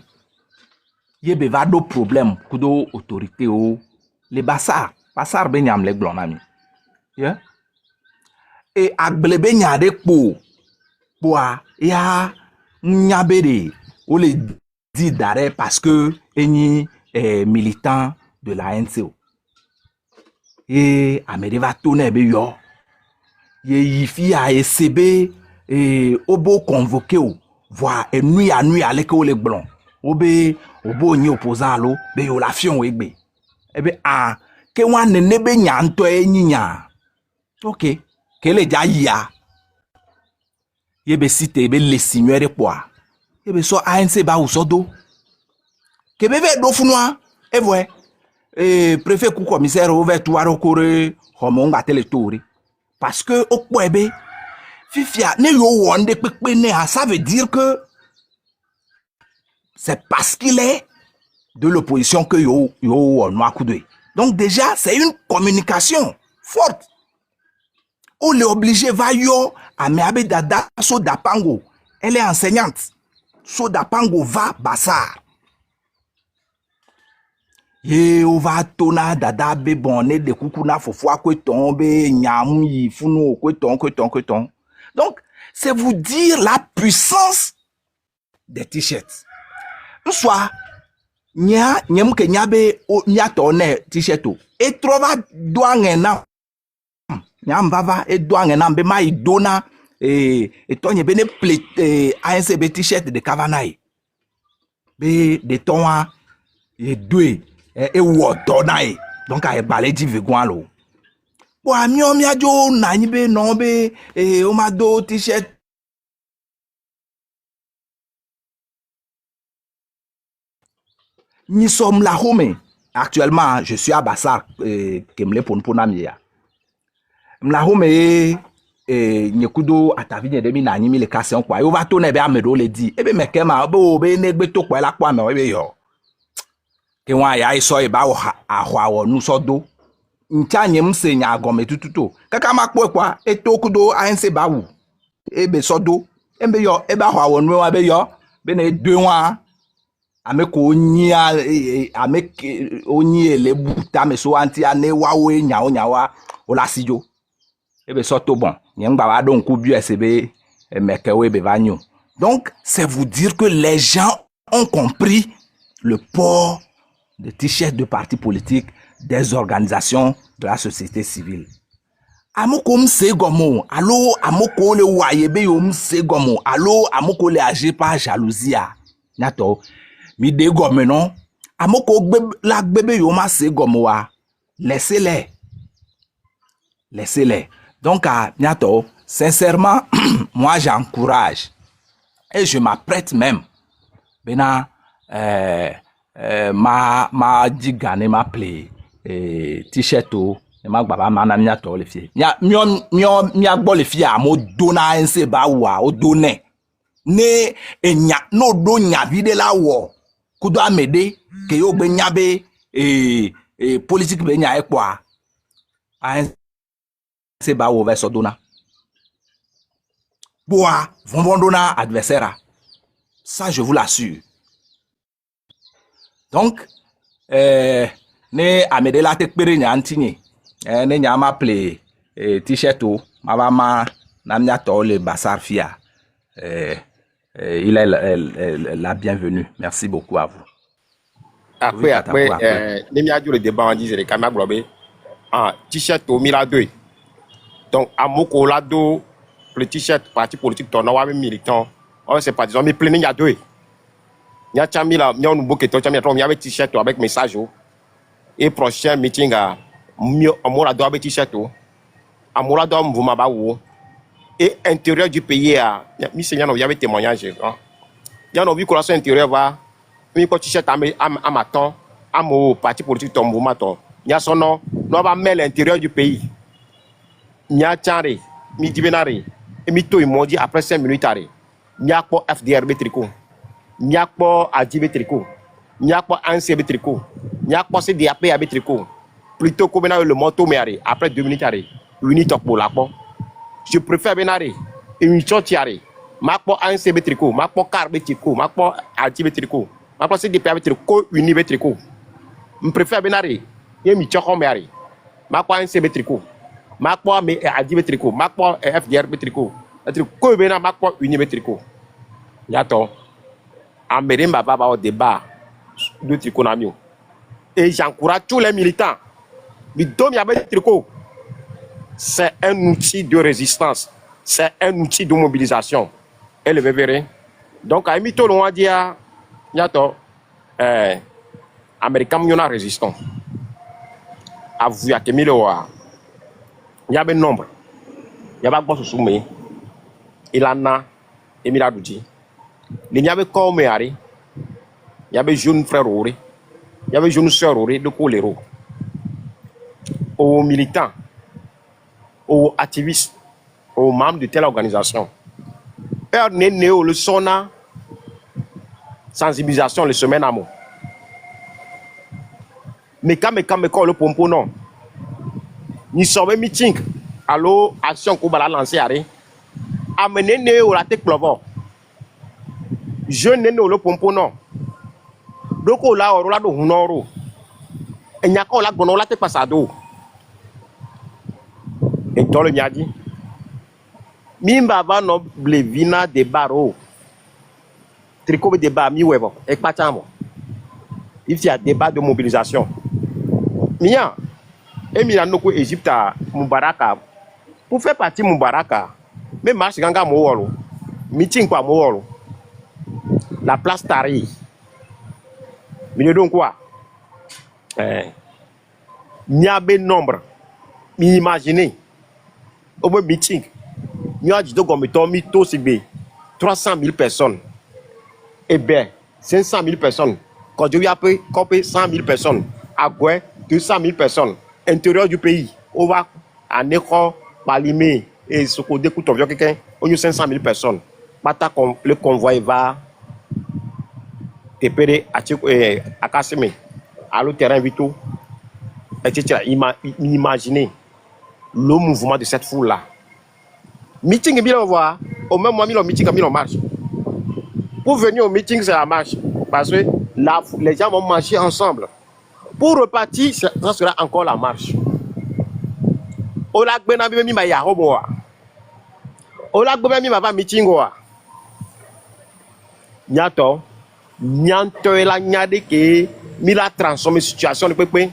yebe va do problème kudo autorité o le basar be nyam le glonami yeah et agblebe nyade po boa ya nyabede o le dit d'arrêt parce que eni militant de la NCO et amede va tourner be yo ye yifi a ECB et obo convoqué o voir et nuit avec les blancs obo ni opposant lo be yo la fion egbe ebe ke wan ne be nyanto nya ok ke le ja ya ye be cité be le signore poa ye be so ANC ba usodo ke be do funwa e voe préfet ku commissaire over tuaro kore homonga tele tori parce que okpo ebe fifia ne yo wonde pepe ne ça veut dire que c'est parce qu'il est de l'opposition que yo noakudwe. Donc déjà c'est une communication forte. On l'est obligé va yo ameabe dada so dapango. Elle est enseignante. soda pango va Bassar. Ye on va tona dada be bonne de kukuna fofo kwe tombe nyam yi funu kwe ton. Donc c'est vous dire la puissance des t-shirts. Soit nyem ke nyabe nya tonne t-shirt e trova douangena nyam bava e douangena be mai dona e tonye bene plate ANC t-shirt de Kavanai be de tonwa e doué e wotona donc a balé di vegwan lo bo amio miajo na nyi be no be o ma do t-shirt nous sommes là home. Actuellement, je suis à Bassar, Kemle Ponponamia. Mla home nyekudo atavine de mina nyimi le kase on kwa. Yo va tourner be amedo le di. Ebe mekema bo be negbe to kwa la kwa me ebe yo. Ke wa ya iso e ba wo ahwa wo nu so do. Ncha nyem se nya agome tututo. Kaka makpo kwa etokudo ANC ba wu. Ebe so do. Embe yo ebe ahwa wo nu wa be yo. Be na de wa ameko onyi le buta me so anti ane wawe nyawa ola sijo ebe soto bon nyengba ba don ku bu SB mekewe be vanyo. Donc c'est vous dire que les gens ont compris le port de t-shirts de partis politiques, des organisations de la société civile. Amoko mse gomo allo amoko le wayebe yo mse gomo allo amoko le age par jalousie nato mi de gomme non amoko la bébé yo ma se gomme wa laissez-les donc nato sincèrement moi j'encourage et je m'apprête même bena ma digane ma play t-shirt o ma baba mana nato le fie mi agbo le fie amo dona ense ba wa o donne ne enya no do nya vide la wo kudo amede ke yo gbe nyabe politique be nya ekwa se ba wo verso dona boa vont dona adversaire ça je vous l'assure. Donc ne amede la te pere nya antinye ne nya ma play t-shirt o ma na nya to le Bassar fia il est la bienvenue. Merci beaucoup à vous. Après, les miadjo le débat en disait les camarades globés. T-shirt au Milado. Donc, à Moko Lado, le t-shirt parti politique, ton nom militant. Oh, c'est pas disons, mais plein de deux. Il y a Chamila, il y a un bouquet, il y a un t-shirt avec message. Et prochain meeting à Molado avec t-shirt. À Molado, vous m'avez et intérieur du pays, il y avait témoignage. Il y a une collation intérieure, il y a un t-shirt à matin, à mon parti politique, ton mouvement. Il y a son nom, on va mettre l'intérieur du pays. Il y a Tchare, Midi Benare, et Mito, ils m'ont dit après 5 minutes, il y a pas FDRB tricot, il y a pas ADB tricot, il n'y a pas ANCB tricot, il n'y a pas CDAP AB tricot. Plutôt que le manteau, mais après 2 minutes, unité pour la peau. Je préfère benare une chotiare makpo ANCB tricot makpo carbe tricot makpo ADB tricot makpo CDP tricot unibe tricot je préfère benare yemi choko meare makpo ANCB tricot makpo ADB tricot makpo FDRB tricot tricot bena makpo unibe tricot yato amere baba au débat de tricot na mio et j'encourage tous les militants mi domi avec tricot. C'est un outil de résistance, c'est un outil de mobilisation. Et le verrez. Donc, à Mito, on va dire, il y a des Américains qui sont résistants. À vous, il y a il y a un nombre. Il y a un boss soumis. Il en a, Emile Adouji. Il y avait comme il y avait jeune frère Roré, il y avait jeune soeur Roré de Colero. Aux militants, aux activistes, aux membres de telle organisation. Heure néo le sona sensibilisation le semaine à moi. Mais quand le pompo non. Nous sommes un meeting. Allo action qu'on va lancer à amener néo la tête plovo. Je n'ai pas le pompo non. Donc là on l'a do hunoro. Et n'y a qu'on la gono la te passado. Et toi le nyadi. Mimba va no blevina de baro. Tricot de bar mi webo. Et pas tamo. Il y a débat de mobilisation. Mia. Et mi noko Égypte à Moubaraka. Pour faire partie Moubaraka. Mais marche ganga mo meeting quoi mo la place Tari. Mais donc quoi? N'y a pas de nombre. Imaginez. Au bout meeting. N'y a dit comme étant mytho c'est 300 000 personnes. Eh bien, 500 000 personnes. Quand je vais appeler 100 000 personnes. À quoi 200 000 personnes. Intérieur du pays. On va à Néko, Palimé et ce qu'on découte on quelqu'un. On a 500 000 personnes. Le convoi va te à Kasseme, à l'autre terrain Vito, etc. Imaginez le mouvement de cette foule-là. Meeting, bien voir. Au même moment, le meeting, il marche. Pour venir au meeting, c'est la marche. Parce que les gens vont marcher ensemble. Pour repartir, ça sera encore la marche. Olak Benabi mi ma yahoboa. Olak Benabi ma va meeting oa. Nyato, nyanto la nyade ke mi la transformer situation de peuple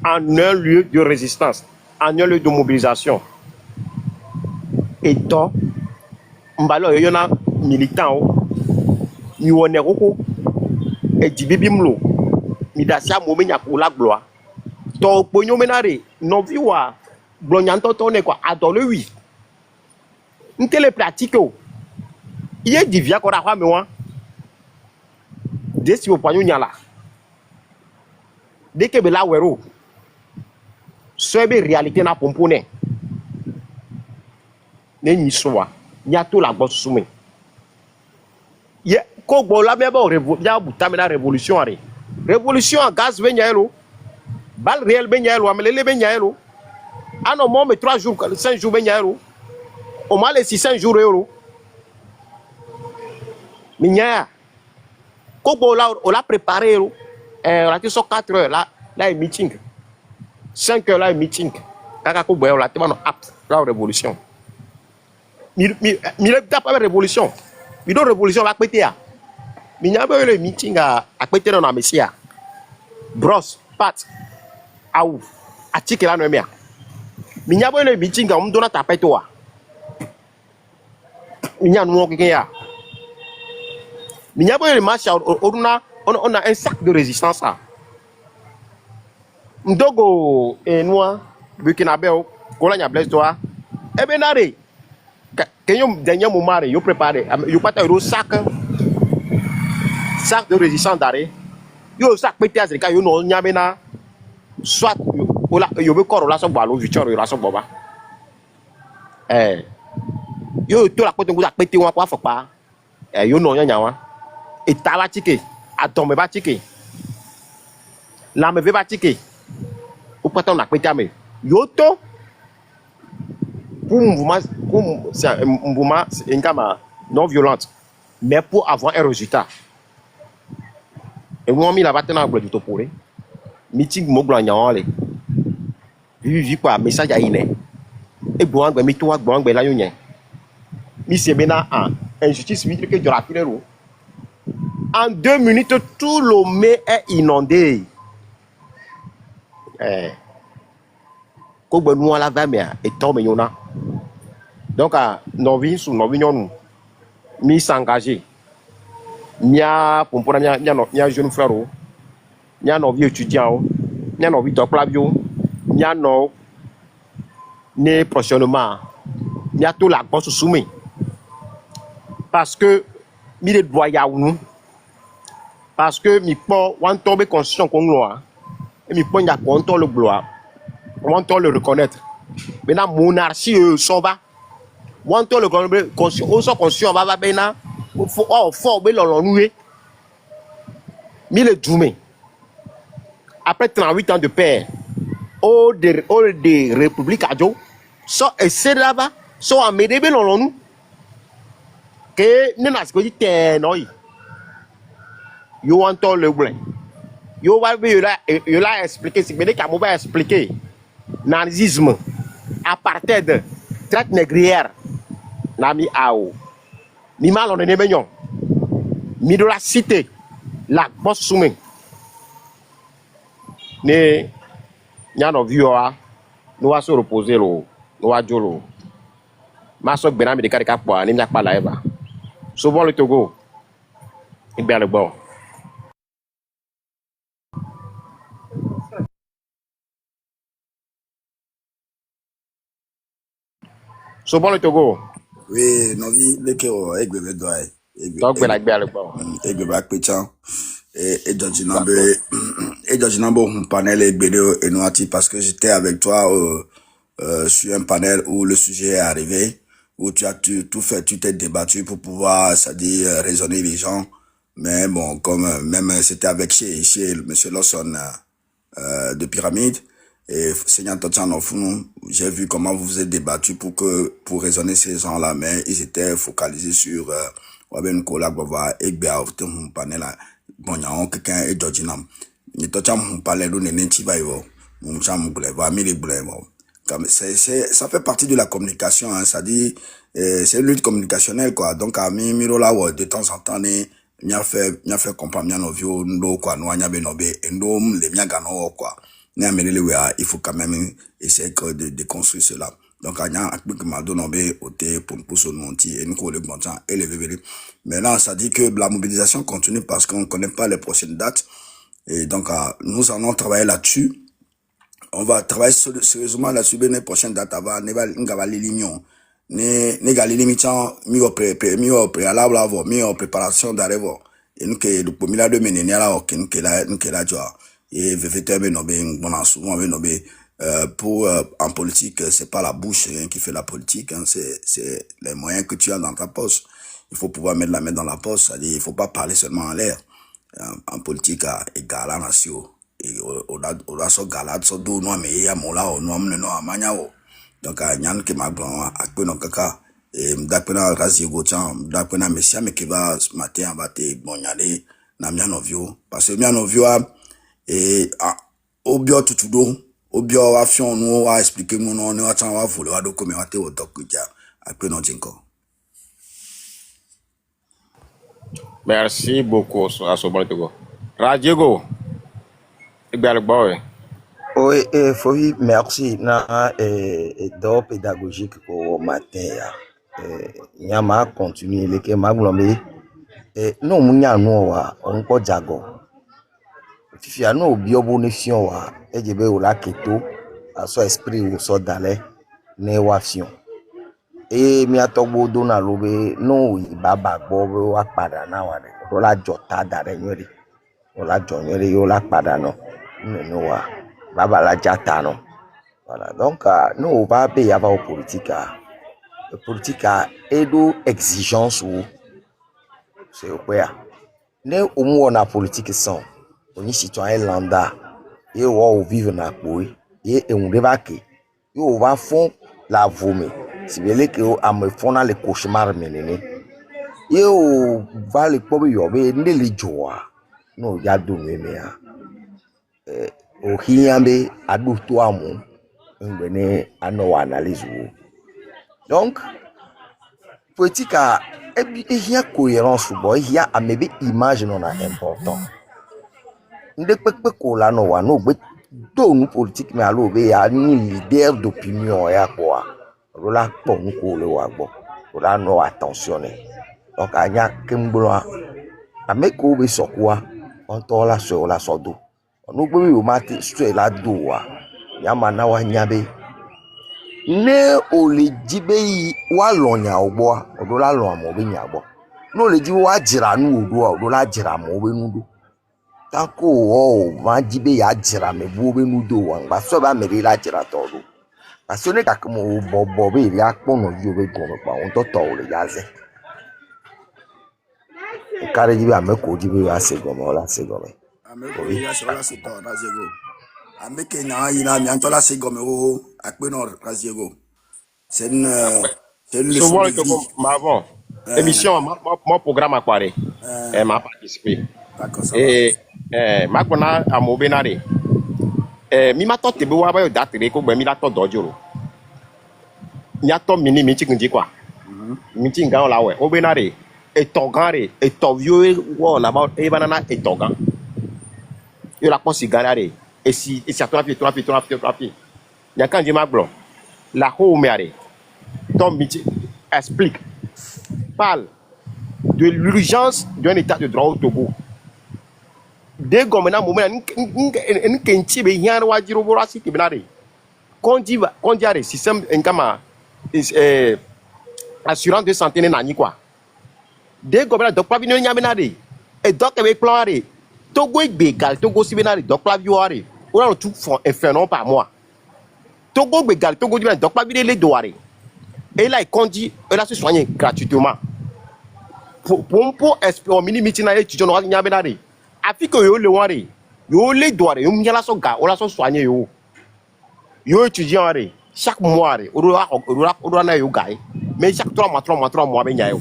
en un lieu de résistance, en un lieu de mobilisation. Et toi, mbalo yona militant o, mi wone roko, et dibibimlo, mi dasia momenya pour la gloire. To ponyo menare, non viwa, blonyanto tone quoi, adole oui. N'tele pratique o. Il est divia qu'on a fait moi. Dès que vous prenez là, dès que vous la wero, c'est une réalité na pomponé. Ne ni soa, ni a tout la bosse soumis. Ye ko bola me ba ya butame na révolution are. Révolution en gaz benyelo. Bal réel benyelo, amelele benyelo. Ano mo me 3 jours, 5 jours benyelo. Au mal les 600 jours euro. Minya, Kobo là, on l'a préparé, on a dit 4 heures, là, il meeting. 5 heures, là, il meeting. Kaka Kobo, on l'a dit, apte, la révolution. Mais pas la révolution. Mais la révolution va péter. Mais il y a le meeting à péter dans la messia. Brosse, pat, aou, à tirer la numéa. Mais il y a le meeting à on donne ta pétoa. Il y a un qui est. Mais il y a pas de marche, on a un sac de résistance. Ndogo et nous, Burkinabé, Colonia Blaise, toi, eh bien, allez, quand vous dernier moment, vous préparez, vous pas un sac de résistance d'arrêt. Vous sac pété, c'est quand vous n'avez pas, soit vous avez corps là, son ballon, vous avez là, son boba. Vous tout la côté vous avez pété, on va pas, vous n'avez et t'as ticket, à tomber pas ticket. La me veut pas ticket. Ou pas on a pété mais yoto pour c'est un mouvement une gamme non violente mais pour avoir un résultat. Et moi mi la batte dans le du pour meeting mo blanc nyawale. Vivi quoi message à iné. Et bon ngbe mi to wa bon ngbe la yonye. Mi se bena en injustice vitre que de la pilero. En 2 minutes, tout le mai est inondé. Donc, nos vies sous nos vignons, nous s'engager. Nous avons jeunes frères, nous avons vieux étudiants, nous avons vieux docteurs, nous avons prochainement, nous avons tout la bosse soumise. Parce que, nous devons parce que mi po wan tomber conscient qu'on gloire et mi po nya content le gloire on doit le reconnaître maintenant monarchie s'en va on doit le reconnaître conscient on sont conscient va bena faut be lo noué mi le djoumé après 38 ans de paix au de république adjo so et c'est là-bas so amédé be lo nous que ne n'a pas dit non yo entend le blé yo va yo l'a expliqué c'est que Kamou va expliquer nazisme apartheid traite négrière nami ao mi mal on est mignon mi de la cité la boss soumen ne nyano vioa no va se reposer lo no va jolo ma so gbena mi de kare kapo ni mi akpa la eva souvent le Togo et bien le bon souvent le Togo Oui, non, leke o egbe be do ai. donc ben bien le bon Egbe ba pechan. Et George Nambe, et George Nambe, un panel egbe de Enouati parce que j'étais avec toi sur un panel où le sujet est arrivé, où tu as tout fait, tu t'es débattu pour pouvoir, c'est-à-dire raisonner les gens. Mais bon, comme même c'était avec chez Monsieur Lawson de Pyramide et Seigneur Tochan Ofunu, j'ai vu comment vous vous êtes débattu pour raisonner ces gens-là, mais ils étaient focalisés sur Waben Kola Bava Egbe un panel là. Bon, il y a quelqu'un et George Nam. Il Tochan un panel où n'est pas mon cham va mille boulets. Ça fait partie de la communication, hein, ça dit, c'est une lutte communicationnelle, quoi. Donc, à mi miro là, de temps en temps, m'a fait comprendre, m'a novio, ndo, quoi, no, anya benobe, ndo, le mia gano, quoi. Il faut quand même essayer de construire cela. Donc, anya, akbik ma donobe, ote, pour pousser monti, et nous, le bon temps, et le bébé. Maintenant, ça dit que la mobilisation continue parce qu'on ne connaît pas les prochaines dates. Et donc, nous allons travailler là-dessus. On va travailler sérieusement là-dessus, les prochaines dates avant, n'ga l'union. Ne galili michan, mi au préalable avant, mi au préparation d'arriver. Et nous, que le premier là de mener, là, ok, nous, que là, joie. Et, VVT, on a souvent, pour, en politique, c'est pas la bouche, hein, qui fait la politique, hein, c'est les moyens que tu as dans ta poche. Il faut pouvoir mettre la main dans la poche, c'est-à-dire, il faut pas parler seulement en l'air. En politique, égal à nation. Et on a so galade so do no me ya mola o no amne no amanya o donc nyan ke magban akpe no kaka e mdakpena razi go chan mdakpena mesia me ke va ce matin va te bonyale na mia novio parce que mia novio e obio tutudo obio wa fion no wa expliquer mo no ne wa chan wa volo wa do ko me wa te o dokuja akpe no jinko. merci beaucoup à ce bon Togo Radiego et bien le bon Oui, Fovi, merci na do pédagogique au matin ya. Nyama continue leke maglombe. No munya no wa onko jago. Fifi ano obi obo ne fion wa ejebe o la keto aso esprit o so dale ne wa fion. Mi atogbo do na lobe no ibaba gbo wa pada na wa re. La jota dare nyori. O la jonyori yo la pada no. No wa baba la jata non. Voilà, donc nous on va payer avoir au politique. Le politique a edo exigence ou c'est quoi? Ne au moins on a politique sans. On est citoyen lambda et on vivre na boy et on remarque et on va fond la vomir. Si vous voulez que on me font dans les cauchemars menés et on va les pauvres yobe ne les joie. Non, il y a donné mais au hiambe adu to amu ngene ano analyse wo. Donc politique a il y a cohérence bo il y a amebe image non important. Nde pekpe ko la no wa no gbe do nu politique mais alo be ya ni leader d'opinion ya quoi. Ro la po nu ko le wa gbo. Ro la no attentionné. Donc anya kemblo ameko be sokwa on to la so la sodo. No gbe o mati straight la do wa. Ya mana wa nyabe ne o le jibe yi wa lonya ogbo odo la lo amo be nyagbo no le jibe wa jira nu odo la jira mo be nudo tako o ma jibe ya jira me bu be nudo wa ngba so ba me la jira to do parce ne ka mo bobo be ri apono yi o be go me pa on to o le yaze o kare jibe ameko jibe wa se go mo la se go me Ameko ya so la se to na zego. Ameke nya ina mi antola se go me o akpe no raziego. C'est une souvent leçon le de Togo vie. mais bon Émission, mon programme à quoi? M'a participé. D'accord, ça va. Et, ma kona à Mobenare. Mi ma to tebe wa ba yo datere ko gbe mi la to dojoro. Mi a to mini mi chikunji kwa. Mi ti ngan la we. Obenare e togan re, e to vieux wo na ba e banana e togan. Yo la posi ganare. Et si a ton pied. Nya kan je ma glo. La ho meare. Tom mi explique. Parle de l'urgence d'un état de droit au Togo. Dès que maintenant, nous kenchi be yan wajiro borasi kibnare. Kondiare système ngama assurance de santé ne nani quoi. Dès que maintenant donc pas vino nyamenare et donc e plore Togo begal Togo sibenare donc pas viore. On a tout fond inferno par mois. Togo begal Togo di donc pas vino les doare. Et là il conduit et là se soigner gratuitement. Pour espérer mini meeting na étudiant no nyamenare. Afi que yo le ware yo le doare yo myala so ga o la so soigner yo étudiant re chaque mois re o na yo ga mais chaque 3 mois be nya yo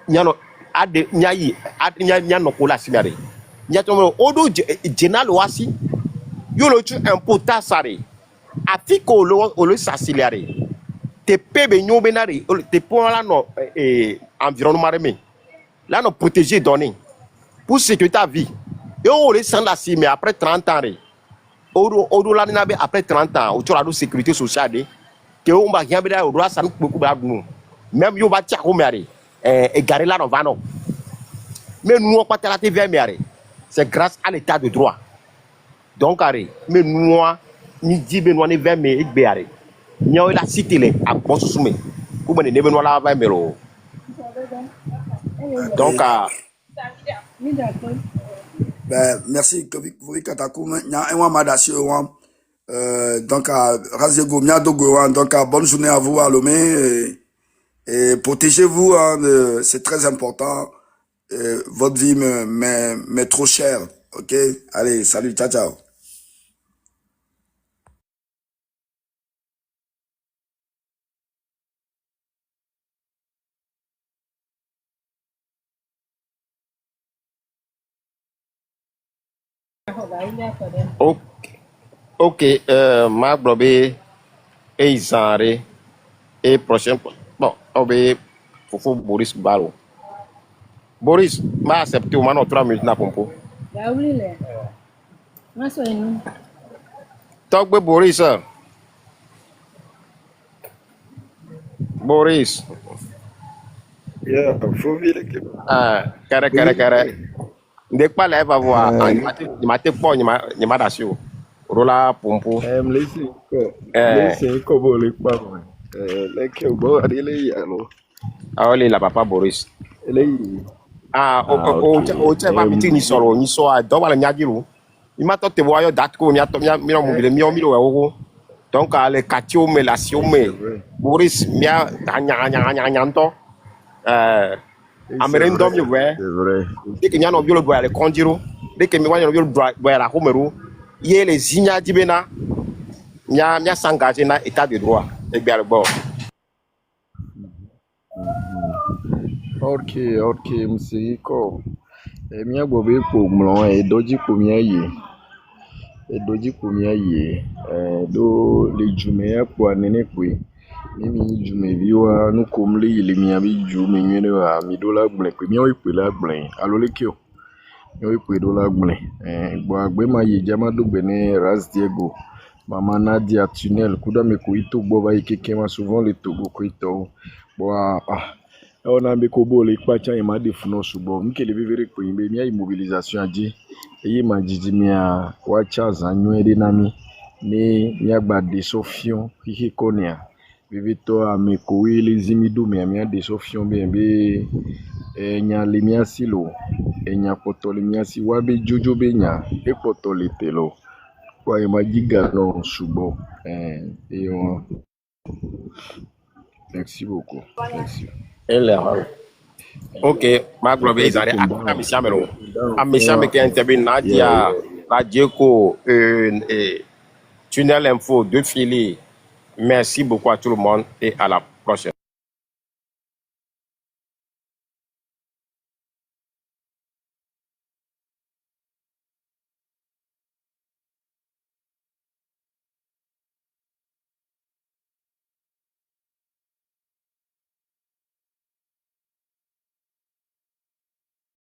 nyano ade nyayi nya no ko la simare nya to odo jenal wasi yo lo tu impota sare afi que o le sasilare te pebe nyo benare te pour la no environnement reme là, nous protéger, donner. Pour sécurité à vie. Et on est sans la cible, mais après 30 ans, après 30 ans, on a la sécurité sociale. Que on va rien bien, on doit s'en beaucoup de même si on va tirer au mari, et garer là, on va non. Mais nous, on va pas la TV, c'est grâce à l'état de droit. Donc, mais nous, ni dit, nous, on est vers mes béarés. Nous, on a cité à bon soumet. Comme on est devenu là, vers mes lots. Donc, ben, merci, Kovi Katakou. Il y a un madasio, donc, Razego, Miadogo, donc, bonne journée à vous, à Lomé, et protégez-vous, hein, c'est très important. Votre vie m'est trop chère, ok? Allez, salut, ciao, ciao. Ok, ma blobé et Isare et prochain. Bon, obé Fofo Boris Balo. Boris, m'a accepté au moins 3 minutes na pompo. Talk with Boris. Boris. Yeah, faut vite que. Carré. Dès pas là, va voir. Il m'a été bon, il m'a rassuré. Rola pompo. Listen, como le pamo. Like you go really yalo. Allez la papa Boris. O tẹ bá mi tí ni sọ̀rọ̀ ni sọ àdọ́wà lè nyájìrò. Il m'a tọ́tẹ̀ wọ́n ayọ̀ dàtí kò mi ò mobile mi ò wẹ̀ donc les quartiers o me la si o me Boris mi a nya ntọ́. Amere ndom yo we. Dès que nyano biolo boya le konjiro. Dès que mi wanya biolo boya la homero. Yé les signes dibena. Mia s'engager na état de droit. Et bien le bon. Ok, msiko. Mia bobe po mlon e doji po mia ye. Do le jume ya po anene kwe. Mimi jume viwa nu komle ile mi abi jume nyene wa mi do la gblen kwe mi o ipe la gblen alo le ki o mi o ipe do la gblen bo agbe ma ye jama do gbe ni Ras Diego mama Nadia tunnel kuda me ko ito gbo ba ikeke ma souvent le Togo ko ito bo on be ko bo le pa chan ma de funo subo mi kele vivere ko imbe mi mobilisation aje eyi ma jiji mi a wa cha zanyu de nami ni mi agba de sofion kiki konia Vivito ameko les imidu me amia de sofion be enya lemia silo enya poto lemia si wabe jojo be nya e poto le telo kwa majiga no subo et on merci beaucoup merci Ok, ma globe Isare amisiamelo qui intervient Nadia Radieko Tunnel Info de Philly. Merci beaucoup à tout le monde et à la